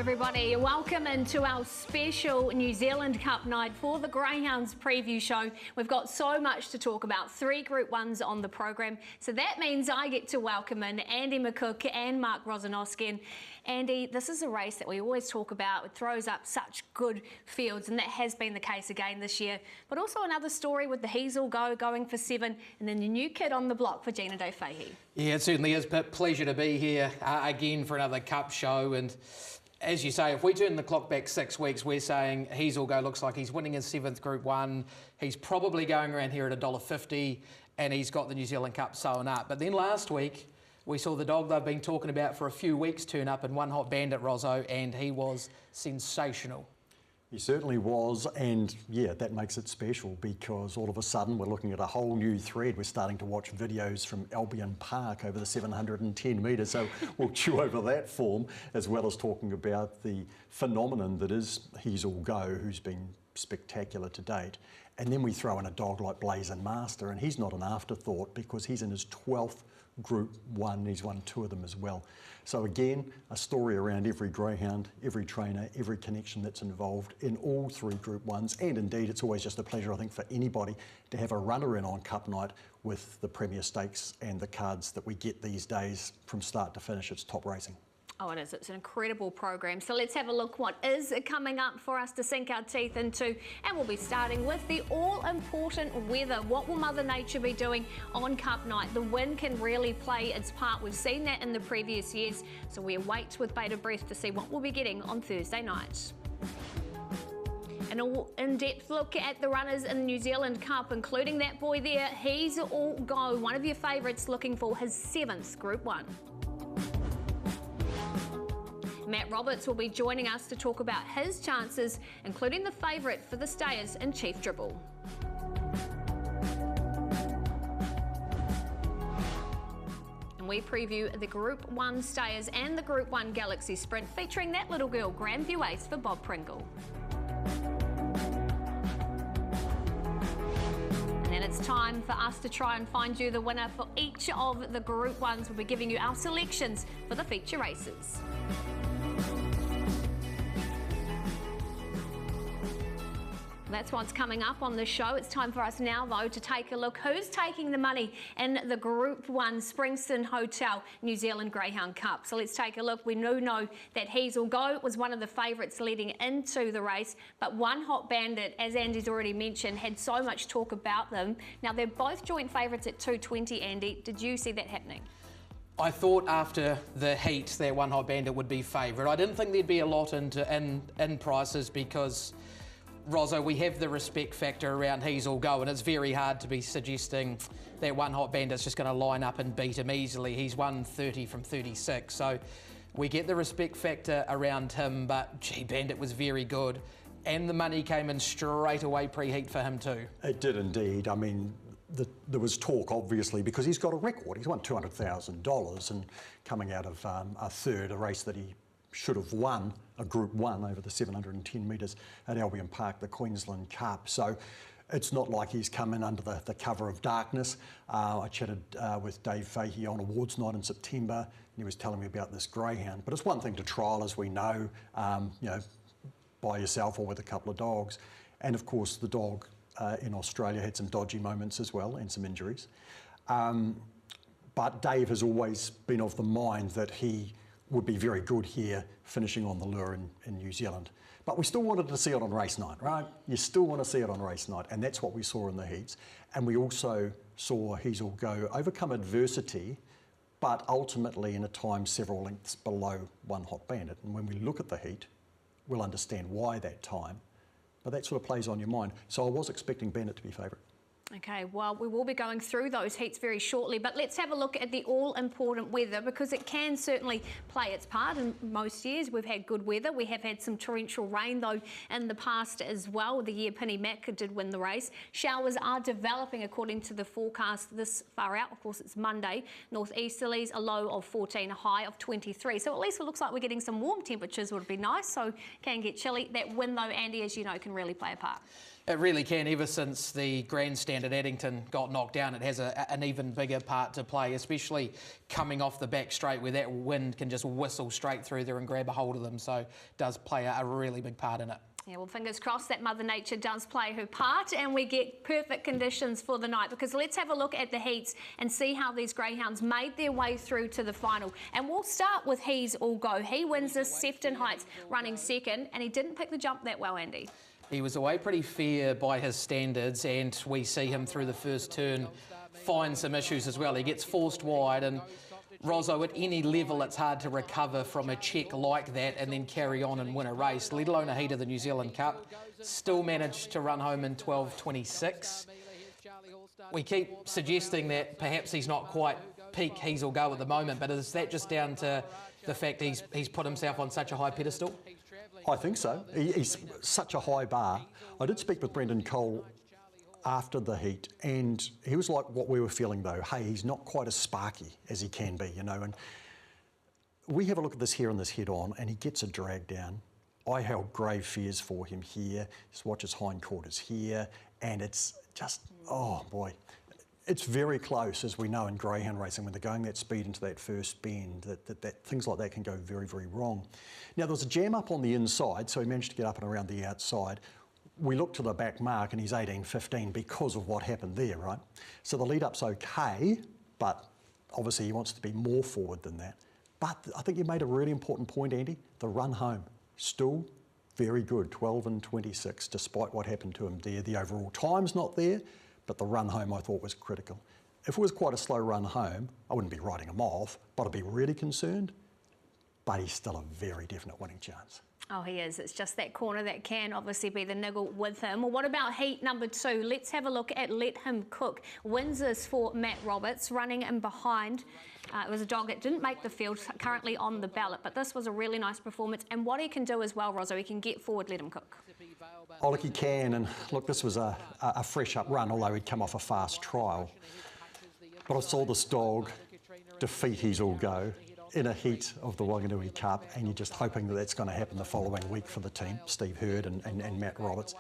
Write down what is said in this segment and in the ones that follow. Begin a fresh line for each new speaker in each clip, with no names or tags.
Everybody, welcome into our special New Zealand Cup night for the Greyhounds preview show. We've got so much to talk about, 3 Group 1s on the program, so that means I get to welcome in Andy McCook and Mark Rosanowski. And Andy, this is a race that we always talk about. It throws up such good fields, and that has been the case again this year. But also another story with the Heasel going for 7, and then the new kid on the block for Gina Fahey.
Yeah, it certainly is a pleasure to be here again for another Cup show. And as you say, if we turn the clock back 6 weeks, we're saying Heasel looks like he's winning his 7th Group 1. He's probably going around here at $1.50, and he's got the New Zealand Cup sewn up. But then last week, we saw the dog they've been talking about for a few weeks turn up in One Hot Bandit, Rosso, and he was sensational.
He certainly was, and yeah, that makes it special because all of a sudden we're looking at a whole new thread. We're starting to watch videos from Albion Park over the 710 metres, so we'll chew over that form, as well as talking about the phenomenon that is Heasel Go, who's been spectacular to date. And then we throw in a dog like Blazing Master, and he's not an afterthought because he's in his 12th Group 1, he's won 2 of them as well. So again, a story around every greyhound, every trainer, every connection that's involved in all 3 Group 1s, and indeed it's always just a pleasure, I think, for anybody to have a runner in on Cup night with the Premier Stakes and the cards that we get these days from start to finish. It's top racing.
Oh, it is. It's an incredible program. So let's have a look what is coming up for us to sink our teeth into. And we'll be starting with the all-important weather. What will Mother Nature be doing on Cup night? The wind can really play its part. We've seen that in the previous years. So we await with bated breath to see what we'll be getting on Thursday night. An all-in-depth look at the runners in the New Zealand Cup, including that boy there, Heasel Go, one of your favourites, looking for his 7th Group 1. Matt Roberts will be joining us to talk about his chances, including the favourite for the stayers in Chief Dribble. And we preview the Group 1 stayers and the Group 1 Galaxy Sprint, featuring that little girl, Grandview Ace for Bob Pringle. And then it's time for us to try and find you the winner for each of the Group 1s. We'll be giving you our selections for the feature races. That's what's coming up on the show. It's time for us now, though, to take a look who's taking the money in the Group 1 Springston Hotel New Zealand Greyhound Cup. So let's take a look. We do know that Heasel Go was one of the favourites leading into the race, but One Hot Bandit, as Andy's already mentioned, had so much talk about them. Now, they're both joint favourites at $2.20, Andy. Did you see that happening?
I thought after the heat that One Hot Bandit would be favourite. I didn't think there'd be a lot in prices because, Rosso, we have the respect factor around Heasel Go, and it's very hard to be suggesting that One Hot Bandit's just going to line up and beat him easily. He's won 30 from 36, so we get the respect factor around him, but gee, Bandit was very good, and the money came in straight away pre-heat for him too.
It did indeed. I mean, there was talk, obviously, because he's got a record. He's won $200,000, and coming out of a third, a race that he should have won, a Group 1 over the 710 metres at Albion Park, the Queensland Cup. So it's not like he's come in under the cover of darkness. I chatted with Dave Fahey on awards night in September, and he was telling me about this greyhound. But it's one thing to trial, as we know, by yourself or with a couple of dogs. And of course, the dog in Australia had some dodgy moments as well and some injuries. But Dave has always been of the mind that he would be very good here, finishing on the lure in New Zealand. But we still wanted to see it on race night, right? You still want to see it on race night, and that's what we saw in the heats. And we also saw Heasel Go overcome adversity, but ultimately in a time several lengths below One Hot Bandit. And when we look at the heat, we'll understand why that time, but that sort of plays on your mind. So I was expecting Bandit to be favourite.
Okay, well, we will be going through those heats very shortly, but let's have a look at the all-important weather, because it can certainly play its part. In most years, we've had good weather. We have had some torrential rain, though, in the past as well. The year Penny Mac did win the race. Showers are developing according to the forecast this far out. Of course, it's Monday. Northeasterlies, a low of 14, a high of 23. So at least it looks like we're getting some warm temperatures, would be nice. So can get chilly. That wind, though, Andy, as you know, can really play a part.
It really can. Ever since the grandstand at Addington got knocked down, it has an even bigger part to play, especially coming off the back straight where that wind can just whistle straight through there and grab a hold of them. So it does play a really big part in it.
Yeah, well, fingers crossed that Mother Nature does play her part and we get perfect conditions for the night, because let's have a look at the heats and see how these greyhounds made their way through to the final. And we'll start with He's All Go. He wins this, Sefton Heights running second, and he didn't pick the jump that well, Andy.
He was away pretty fair by his standards, and we see him through the first turn find some issues as well. He gets forced wide, and Rosso, at any level, it's hard to recover from a check like that and then carry on and win a race, let alone a heat of the New Zealand Cup. Still managed to run home in 12.26. We keep suggesting that perhaps he's not quite peak He's All Go at the moment, but is that just down to the fact he's put himself on such a high pedestal?
I think so. He's such a high bar. I did speak with Brendan Cole after the heat, and he was like what we were feeling though. Hey, he's not quite as sparky as he can be, you know. And we have a look at this here on this head-on, and he gets a drag down. I held grave fears for him here. Just watch his hindquarters here, and it's just, oh boy. It's very close, as we know in greyhound racing, when they're going that speed into that first bend, that things like that can go very, very wrong. Now, there was a jam up on the inside, so he managed to get up and around the outside. We looked to the back mark, and he's 18.15 because of what happened there, right? So the lead-up's okay, but obviously he wants to be more forward than that. But I think you made a really important point, Andy. The run home, still very good, 12.26, despite what happened to him there. The overall time's not there, but the run home I thought was critical. If it was quite a slow run home, I wouldn't be writing him off, but I'd be really concerned. But he's still a very definite winning chance.
Oh, he is. It's just that corner that can obviously be the niggle with him. Well, what about heat number 2? Let's have a look at Let Him Cook. Wins this for Matt Roberts, running in behind. It was a dog that didn't make the field, currently on the ballot, but this was a really nice performance. And what he can do as well, Rosso, he can get forward, Let Him Cook.
Oh, look, he can. And look, this was a fresh up run, although he'd come off a fast trial. But I saw this dog defeat He's All Go in a heat of the Wanganui Cup, and you're just hoping that that's going to happen the following week for the team, Steve Hurd and Matt Roberts,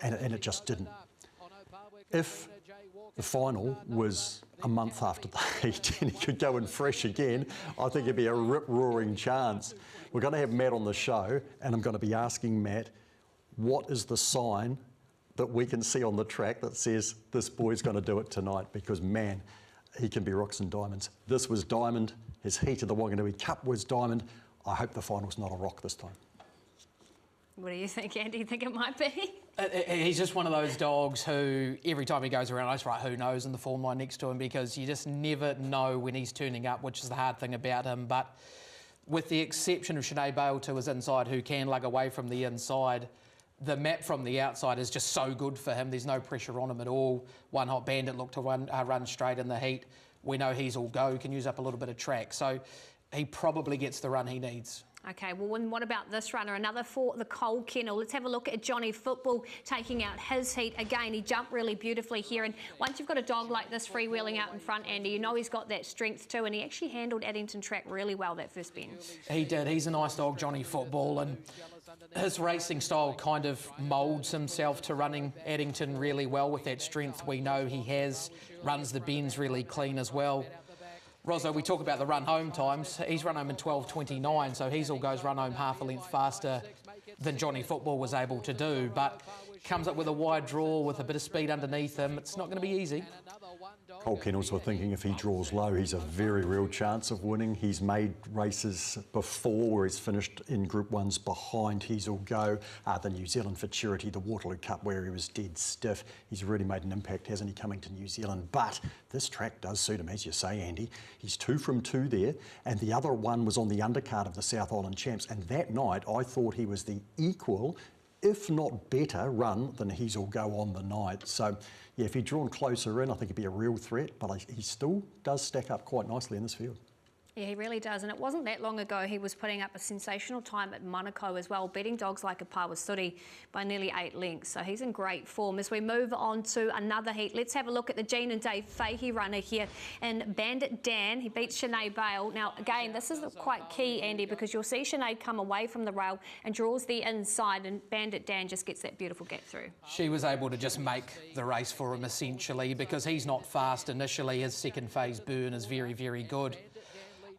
and it just didn't. If the final was a month after the heat and he could go in fresh again, I think it'd be a rip-roaring chance. We're going to have Matt on the show, and I'm going to be asking Matt, what is the sign that we can see on the track that says this boy's going to do it tonight? Because, man, he can be rocks and diamonds. This was diamond. His heat of the Wanganui Cup was diamond. I hope the final's not a rock this time.
What do you think, Andy? You think it might be?
He's just one of those dogs who, every time he goes around, I just write who knows in the form line next to him, because you just never know when he's turning up, which is the hard thing about him. But with the exception of Sinead Bale to his inside, who can lug away from the inside, the map from the outside is just so good for him. There's no pressure on him at all. One Hot Bandit looked to run straight in the heat. We know He's All Go, can use up a little bit of track. So he probably gets the run he needs.
Okay, well, and what about this runner? Another for the Coal Kennel. Let's have a look at Johnny Football taking out his heat. Again, he jumped really beautifully here. And once you've got a dog like this freewheeling out in front, Andy, you know he's got that strength too. And he actually handled Addington track really well that first bend.
He did. He's a nice dog, Johnny Football. And his racing style kind of moulds himself to running Addington really well with that strength we know he has. Runs the bends really clean as well. Rosso, we talk about the run home times. He's run home in 12.29, so He's All Go's run home half a length faster than Johnny Football was able to do, but comes up with a wide draw with a bit of speed underneath him. It's not going to be easy.
Cole Kennels were thinking if he draws low, he's a very real chance of winning. He's made races before where he's finished in Group 1s behind He's All Go. The New Zealand Futurity, the Waterloo Cup where he was dead stiff. He's really made an impact, hasn't he, coming to New Zealand? But this track does suit him, as you say, Andy. He's 2 from 2 there, and the other one was on the undercard of the South Island Champs, and that night I thought he was the equal, if not better, run than He's All Go on the night. So, yeah, if he'd drawn closer in, I think he'd be a real threat, but he still does stack up quite nicely in this field.
Yeah, he really does. And it wasn't that long ago he was putting up a sensational time at Monaco as well, beating dogs like a Pawasuri by nearly 8 lengths. So he's in great form. As we move on to another heat, let's have a look at the Jean and Dave Fahey runner here in Bandit Dan. He beats Sinead Bale. Now, again, this is quite key, Andy, because you'll see Sinead come away from the rail and draws the inside, and Bandit Dan just gets that beautiful gap through.
She was able to just make the race for him, essentially, because he's not fast initially. His second phase burn is very, very good.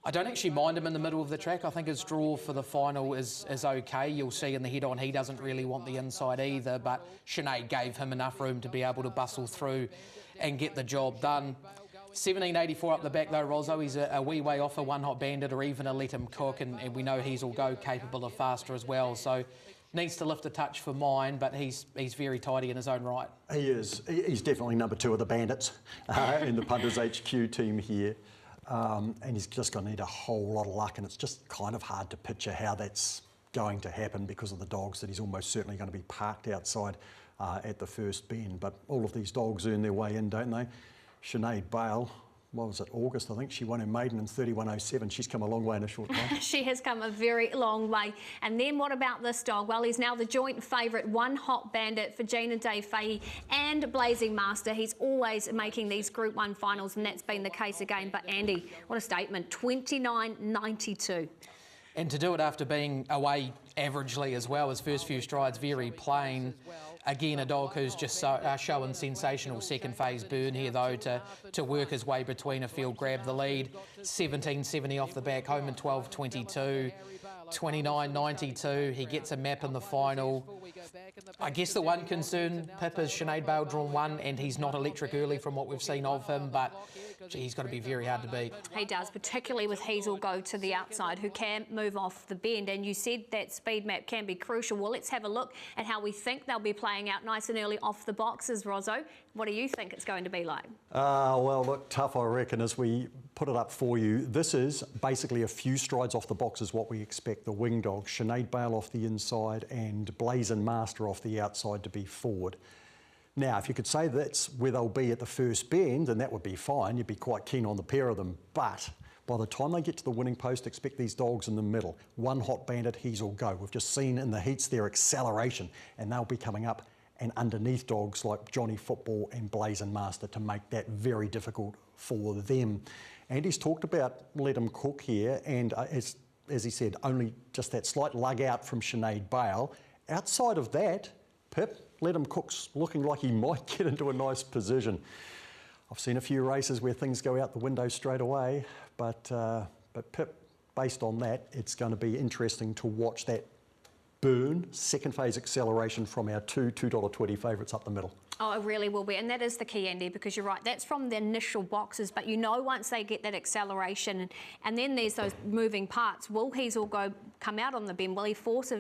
I don't actually mind him in the middle of the track. I think his draw for the final is okay. You'll see in the head-on he doesn't really want the inside either, but Sinead gave him enough room to be able to bustle through and get the job done. 1784 up the back though, Rosso. He's a wee way off a One Hot Bandit or even a Let Him Cook, and we know He's All Go capable of faster as well. So needs to lift a touch for mine, but he's very tidy in his own right.
He is. He's definitely number 2 of the Bandits in the Punters HQ team here. And he's just going to need a whole lot of luck, and it's just kind of hard to picture how that's going to happen because of the dogs that he's almost certainly going to be parked outside at the first bend. But all of these dogs earn their way in, don't they? Sinead Bale, what was it, August, I think, she won her maiden in 31.07. She's come a long way in a short time.
She has come a very long way. And then what about this dog? Well, he's now the joint favourite, One Hot Bandit for Jean and Dave Fahey and Blazing Master. He's always making these Group 1 finals, and that's been the case again. But Andy, what a statement, 29.92.
And to do it after being away averagely as well, his first few strides very plain. Again, a dog who's just showing sensational second phase burn here though to work his way between a field, grab the lead. 17.70 off the back, home in 12.22. 29.92, he gets a map in the final. I guess the one concern, Pip, is Sinead Bale drawn 1 and he's not electric early from what we've seen of him, but gee, he's got to be very hard to beat.
He does, particularly with He's All Go to the outside, who can move off the bend, and you said that speed map can be crucial. Well, let's have a look at how we think they'll be playing out nice and early off the boxes, Rosso. What do you think it's going to be like?
Well, look, tough, I reckon, as we put it up for you. This is basically a few strides off the box is what we expect the wing dogs. Sinead Bale off the inside and Blazing Master off the outside to be forward. Now, if you could say that's where they'll be at the first bend, then that would be fine. You'd be quite keen on the pair of them. But by the time they get to the winning post, expect these dogs in the middle. One Hot Bandit, He's All Go. We've just seen in the heats their acceleration, and they'll be coming up and underneath dogs like Johnny Football and Blazing Master to make that very difficult for them. Andy's talked about Let Him Cook here, and as he said, only just that slight lug out from Sinead Bale. Outside of that, Pip, Let Him Cook's looking like he might get into a nice position. I've seen a few races where things go out the window straight away, but Pip, based on that, it's going to be interesting to watch that burn, second phase acceleration from our two $2.20 favourites up the middle.
Oh, it really will be. And that is the key, Andy, because you're right. That's from the initial boxes. But you know once they get that acceleration and then there's those moving parts, will He's All Go come out on the bend? Will he force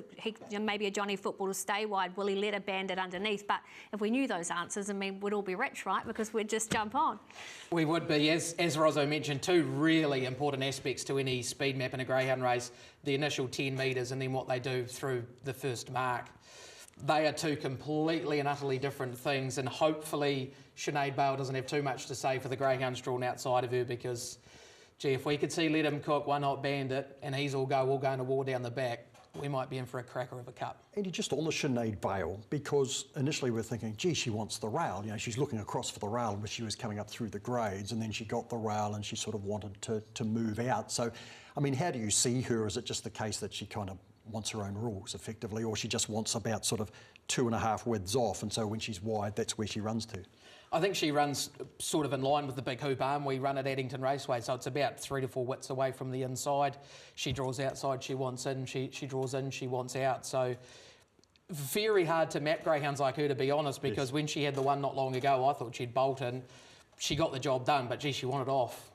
maybe a Johnny Football to stay wide? Will he let a Bandit underneath? But if we knew those answers, I mean, we'd all be rich, right? Because we'd just jump on. We
would be. As Rosso mentioned, 2 really important aspects to any speed map in a greyhound race, the initial 10 metres and then what they do through the first mark. They are 2 completely and utterly different things, and hopefully Sinead Bale doesn't have too much to say for the greyhounds drawn outside of her, because, gee, if we could see Let Him Cook, One Hot Bandit, and He's All Go all going to war down the back, we might be in for a cracker of a cup.
Andy, just on the Sinead Bale, because initially we're thinking, gee, she wants the rail. You know, she's looking across for the rail when she was coming up through the grades, and then she got the rail and she sort of wanted to move out. So, I mean, how do you see her? Is it just the case that she kind of wants her own rules effectively, or she just wants about sort of 2.5 widths off, and so when she's wide, that's where she runs to?
I think she runs sort of in line with the big hoop arm we run at Addington Raceway, so it's about 3 to 4 widths away from the inside. She draws outside, she wants in, she draws in, she wants out. So very hard to map greyhounds like her, to be honest, because when she had the one not long ago, I thought she'd bolt in. She got the job done, but gee, she wanted off.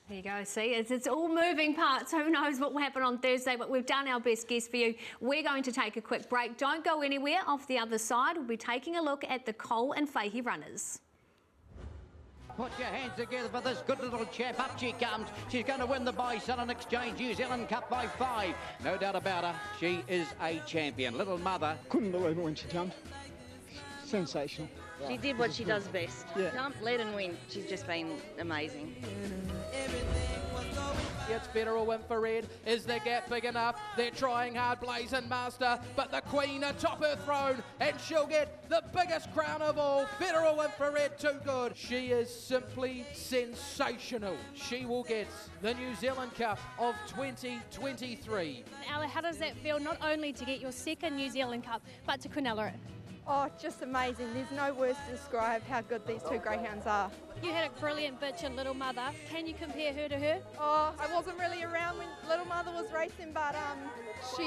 There you go, see, it's all moving parts. Who knows what will happen on Thursday, but we've done our best guess for you. We're going to take a quick break. Don't go anywhere. Off the other side, we'll be taking a look at the Cole and Fahey runners.
Put your hands together for this good little chap. Up she comes. She's going to win the Buy-Sell and Exchange New Zealand Cup by 5. No doubt about her. She is a champion. Little mother.
Couldn't believe it when she jumped. Sensational.
She did what she does best.
Yeah.
Jump, lead and win. She's just been amazing.
It's Federal Infrared. Is the gap big enough? They're trying hard, Blazing Master, but the Queen atop her throne, and she'll get the biggest crown of all. Federal Infrared, too good. She is simply sensational. She will get the New Zealand Cup of 2023.
Ella, how does that feel, not only to get your second New Zealand Cup, but to quinella it?
Oh, just amazing. There's no words to describe how good these two greyhounds are.
You had a brilliant bitch in Little Mother. Can you compare her to her?
Oh, I wasn't really around when Little Mother was racing, but she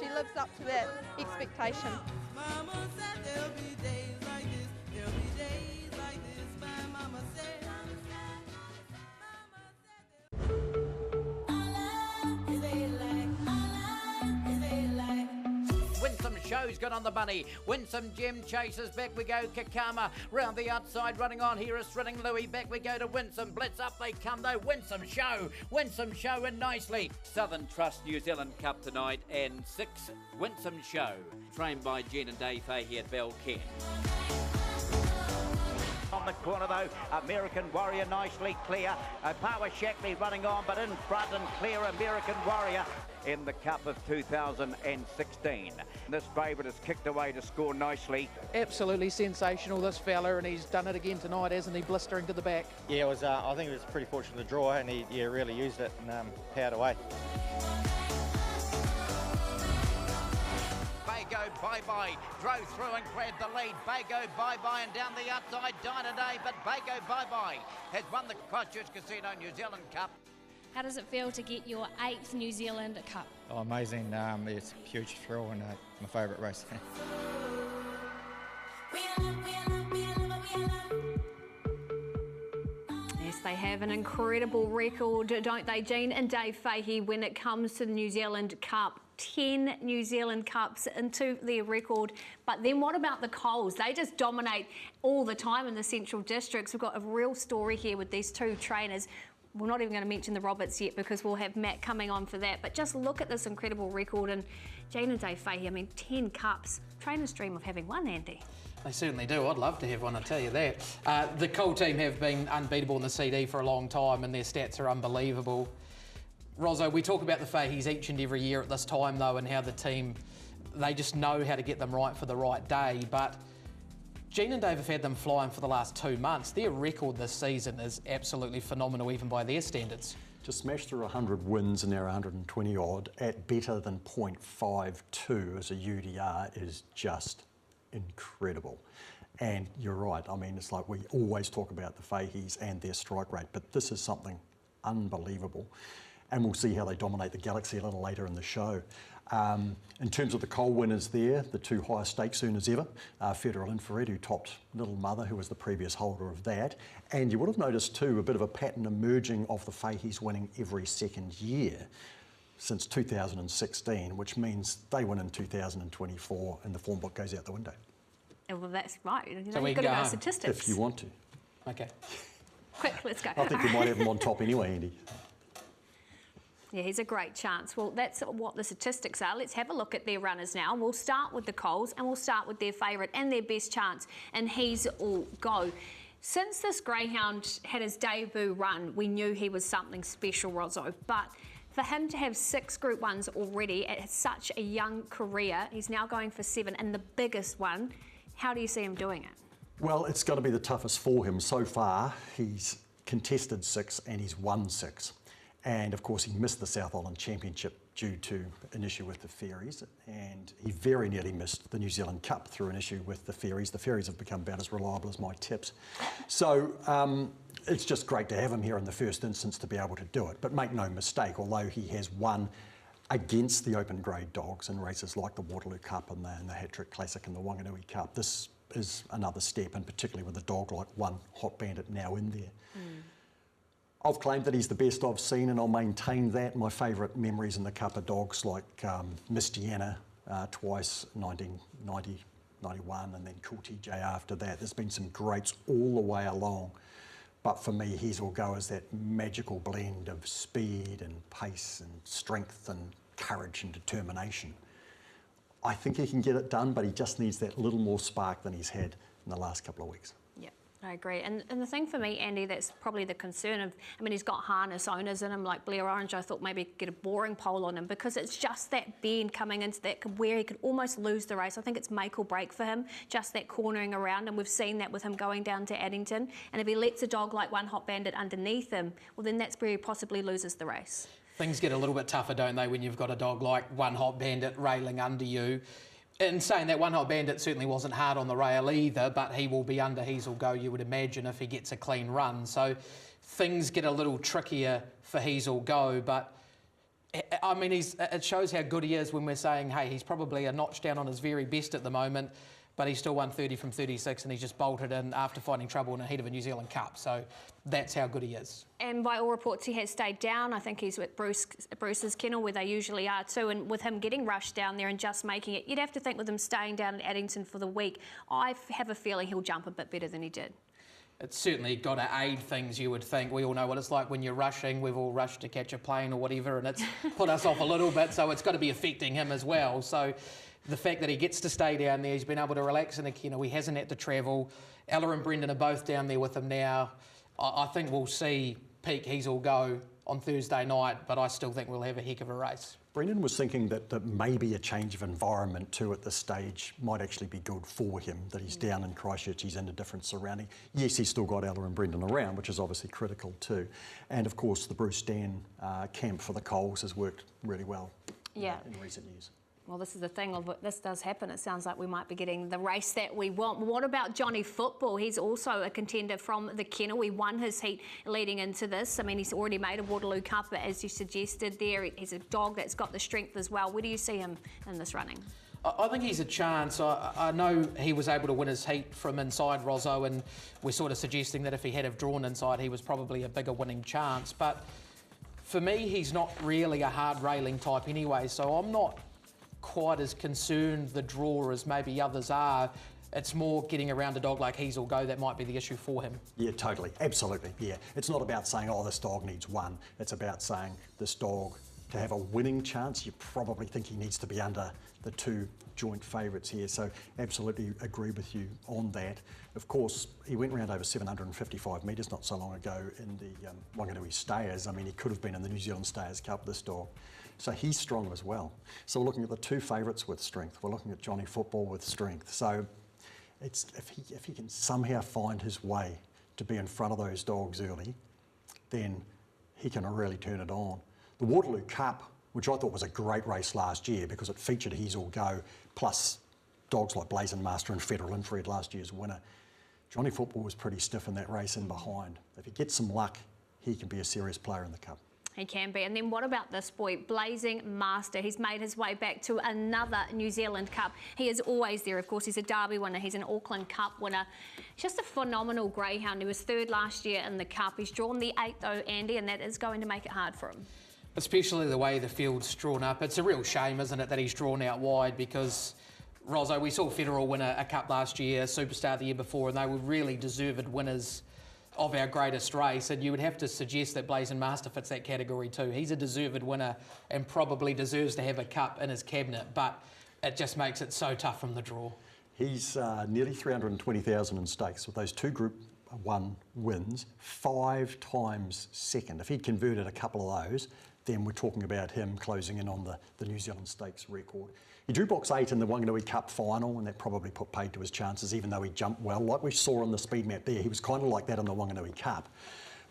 lives up to that expectation.
Mama said there'll be days like this, there'll be days like this, my mama said.
Winsome Show's got on the bunny. Winsome Gem chases. Back we go. Kakama round the outside, running on here is Thrilling Louis. Back we go to Winsome. Blitz up they come though. Winsome Show in nicely. Southern Trust New Zealand Cup tonight, and 6 Winsome Show, trained by Jen and Dave Fahey at Belcare. On the corner though, American Warrior nicely clear. Power Shackley running on, but in front and clear American Warrior in the Cup of 2016. This favourite has kicked away to score nicely.
Absolutely sensational, this fella, and he's done it again tonight, hasn't he? Blistering to the back.
Yeah, it was. I think it was pretty fortunate to draw, and he really used it and powered away.
Bago bye-bye, drove through and grabbed the lead. Bago bye-bye and down the outside, Dinah Day, but Bago bye-bye has won the Christchurch Casino New Zealand Cup.
How does it feel to get your 8th New Zealand Cup?
Oh, amazing. It's a huge thrill and my favourite race.
Yes, they have an incredible record, don't they, Jean and Dave Fahey, when it comes to the New Zealand Cup. 10 New Zealand Cups into their record. But then what about the Coles? They just dominate all the time in the Central Districts. We've got a real story here with these two trainers. We're not even going to mention the Roberts yet because we'll have Matt coming on for that. But just look at this incredible record. And Jean and Dave Fahey, I mean, 10 cups. Trainers dream of having one, Andy.
They certainly do. I'd love to have one, I tell you that. The Cole team have been unbeatable in the CD for a long time, and their stats are unbelievable. Rozo, we talk about the Faheys each and every year at this time, though, and how the team, they just know how to get them right for the right day. But Jean and Dave have had them flying for the last 2 months. Their record this season is absolutely phenomenal, even by their standards.
To smash through 100 wins and now 120 odd at better than 0.52 as a UDR is just incredible. And you're right, I mean, it's like we always talk about the Faheys and their strike rate, but this is something unbelievable. And we'll see how they dominate the Galaxy a little later in the show. In terms of the Cole winners there, the 2 highest stakes earners ever, Federal Infrared, who topped Little Mother, who was the previous holder of that. And you would have noticed too a bit of a pattern emerging of the Faheys winning every second year since 2016, which means they win in 2024 and the form book goes out the window.
Well, that's right. You know,
So we
you've
can
got
go
to go
home.
statistics.
If you want to.
Okay.
Quick, let's go.
I think you might have them on top anyway, Andy.
Yeah, he's a great chance. Well, that's what the statistics are. Let's have a look at their runners now. We'll start with the Coles and we'll start with their favourite and their best chance, and he's all go. Since this Greyhound had his debut run, we knew he was something special, Rozzo. But for him to have 6 Group 1s already at such a young career, he's now going for 7 and the biggest one. How do you see him doing it?
Well, it's got to be the toughest for him. So far, he's contested 6 and he's won 6. And of course, he missed the South Island Championship due to an issue with the ferries. And he very nearly missed the New Zealand Cup through an issue with the ferries. The ferries have become about as reliable as my tips. So it's just great to have him here in the first instance to be able to do it. But make no mistake, although he has won against the open grade dogs in races like the Waterloo Cup and the Hat-Trick Classic and the Wanganui Cup, this is another step, and particularly with a dog like One Hot Bandit now in there. I've claimed that he's the best I've seen, and I'll maintain that. My favourite memories in the Cup are dogs like Miss Deanna twice, 1990, 91, and then Cool TJ after that. There's been some greats all the way along. But for me, He's All Go is that magical blend of speed and pace and strength and courage and determination. I think he can get it done, but he just needs that little more spark than he's had in the last couple of weeks.
Yeah, I agree. And the thing for me, Andy, that's probably the concern of, I mean, he's got harness owners in him, like Blair Orange. I thought maybe get a boring pole on him, because it's just that bend coming into that where he could almost lose the race. I think it's make or break for him, just that cornering around, and we've seen that with him going down to Addington. And if he lets a dog like One Hot Bandit underneath him, well, then that's where he possibly loses the race.
Things get a little bit tougher, don't they, when you've got a dog like One Hot Bandit railing under you. In saying that, One Hot Bandit certainly wasn't hard on the rail either, but he will be under He's All Go, you would imagine, if he gets a clean run. So things get a little trickier for He's All Go, but I mean, it shows how good he is when we're saying, hey, he's probably a notch down on his very best at the moment, but he still won 30 from 36 and he's just bolted in after finding trouble in the heat of a New Zealand Cup. So that's how good he is.
And by all reports, he has stayed down. I think he's with Bruce's kennel, where they usually are too. And with him getting rushed down there and just making it, you'd have to think with him staying down at Addington for the week, I have a feeling he'll jump a bit better than he did.
It's certainly got to aid things, you would think. We all know what it's like when you're rushing. We've all rushed to catch a plane or whatever, and it's put us off a little bit, so it's got to be affecting him as well. So the fact that he gets to stay down there, he's been able to relax in the kennel, he hasn't had to travel. Ella and Brendan are both down there with him now. I think we'll see peak He's All Go on Thursday night, but I still think we'll have a heck of a race.
Brendan was thinking that maybe a change of environment too at this stage might actually be good for him, that he's down in Christchurch, he's in a different surrounding. Yes, he's still got Ella and Brendan around, which is obviously critical too. And of course, the Bruce Dan camp for the Coles has worked really well in recent years.
Well, this is the thing, if this does happen, it sounds like we might be getting the race that we want. What about Johnny Football? He's also a contender from the kennel. He won his heat leading into this. I mean, he's already made a Waterloo Cup, as you suggested there. He's a dog that's got the strength as well. Where do you see him in this running?
I think he's a chance. I know he was able to win his heat from inside Rosso, and we're sort of suggesting that if he had have drawn inside, he was probably a bigger winning chance. But for me, he's not really a hard railing type anyway, so I'm not quite as concerned the draw as maybe others are. It's more getting around a dog like He's All Go that might be the issue for him. Yeah, totally, absolutely, yeah. It's not about saying, oh, this dog needs one. It's about saying this dog, to have a winning chance, you probably think he needs to be under the two joint favourites here. So absolutely agree with you on that. Of course, he went round over 755 metres not so long ago in the Wanganui Stayers. I mean, he could have been in the New Zealand Stayers Cup, this dog. So he's strong as well. So we're looking at the two favourites with strength. We're looking at Johnny Football with strength. So it's if he can somehow find his way to be in front of those dogs early, then he can really turn it on. The Waterloo Cup, which I thought was a great race last year because it featured He's All Go, plus dogs like Blazing Master and Federal Infrared, last year's winner. Johnny Football was pretty stiff in that race in behind. If he gets some luck, he can be a serious player in the Cup.
He can be. And then what about this boy, Blazing Master? He's made his way back to another New Zealand Cup. He is always there. Of course, he's a Derby winner. He's an Auckland Cup winner. Just a phenomenal greyhound. He was third last year in the Cup. He's drawn the 8th though, Andy, and that is going to make it hard for him. Especially the way the field's drawn up. It's a real shame, isn't it, that he's drawn out wide, because Rosso, we saw Federal win a Cup last year, Superstar the year before, and they were really deserved winners of our greatest race, and you would have to suggest that Blazing Master fits that category too. He's a deserved winner and probably deserves to have a cup in his cabinet, but it just makes it so tough from the draw. He's nearly 320,000 in stakes with those two Group 1 wins, 5 times second. If he'd converted a couple of those, then we're talking about him closing in on the New Zealand Stakes record. He drew box 8 in the Wanganui Cup final, and that probably put paid to his chances, even though he jumped well. Like we saw on the speed map there, he was kind of like that in the Wanganui Cup.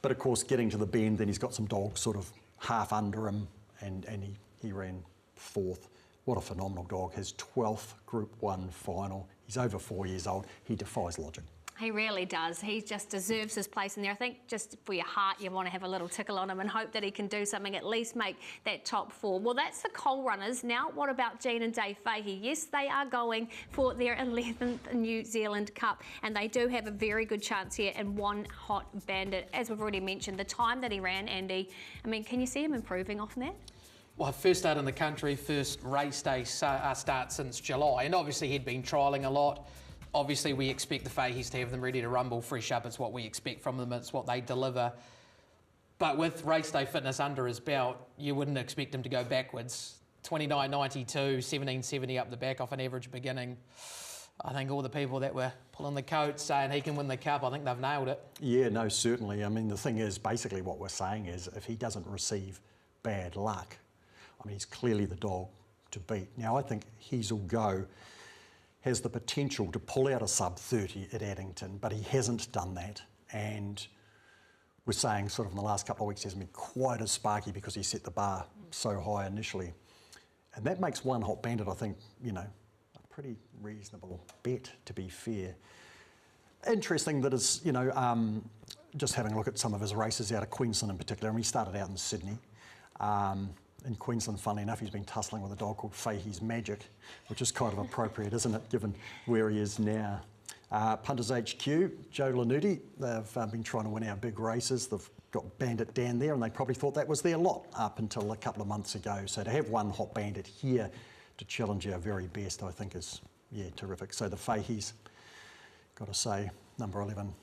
But of course, getting to the bend, then he's got some dogs sort of half under him, and he ran 4th. What a phenomenal dog. His 12th Group 1 final. He's over 4 years old. He defies logic. He really does. He just deserves his place in there. I think just for your heart, you want to have a little tickle on him and hope that he can do something, at least make that top 4. Well, that's the Coal Runners. Now, what about Jean and Dave Fahey? Yes, they are going for their 11th New Zealand Cup, and they do have a very good chance here in One Hot Bandit. As we've already mentioned, the time that he ran, Andy, I mean, can you see him improving off that? Well, first start in the country, first race day start since July, and obviously he'd been trialling a lot.
Obviously, we expect the Fahey's to have them ready to rumble fresh up. It's what we expect from them. It's what they deliver. But with race day fitness under his belt, you wouldn't expect him to go backwards. 29.92, 17.70 up the back off an average beginning. I think all the people that were pulling the coat saying he can win the Cup, I think they've nailed it.
Yeah, no, certainly. I mean, the thing is, basically what we're saying is if he doesn't receive bad luck, I mean, he's clearly the dog to beat. Now, I think He's All Go has the potential to pull out a sub-30 at Addington, but he hasn't done that. And we're saying sort of in the last couple of weeks he hasn't been quite as sparky because he set the bar so high initially. And that makes One Hot Bandit, I think, you know, a pretty reasonable bet, to be fair. Interesting that is, you know, just having a look at some of his races out of Queensland in particular, and he started out in Sydney. In Queensland, funnily enough, he's been tussling with a dog called Fahey's Magic, which is kind of appropriate, isn't it, given where he is now. Punters HQ, Joe Lanuti, they've been trying to win our big races. They've got Bandit Dan there, and they probably thought that was their lot up until a couple of months ago. So to have One Hot Bandit here to challenge our very best, I think is, yeah, terrific. So the Fahey's, got to say, number 11,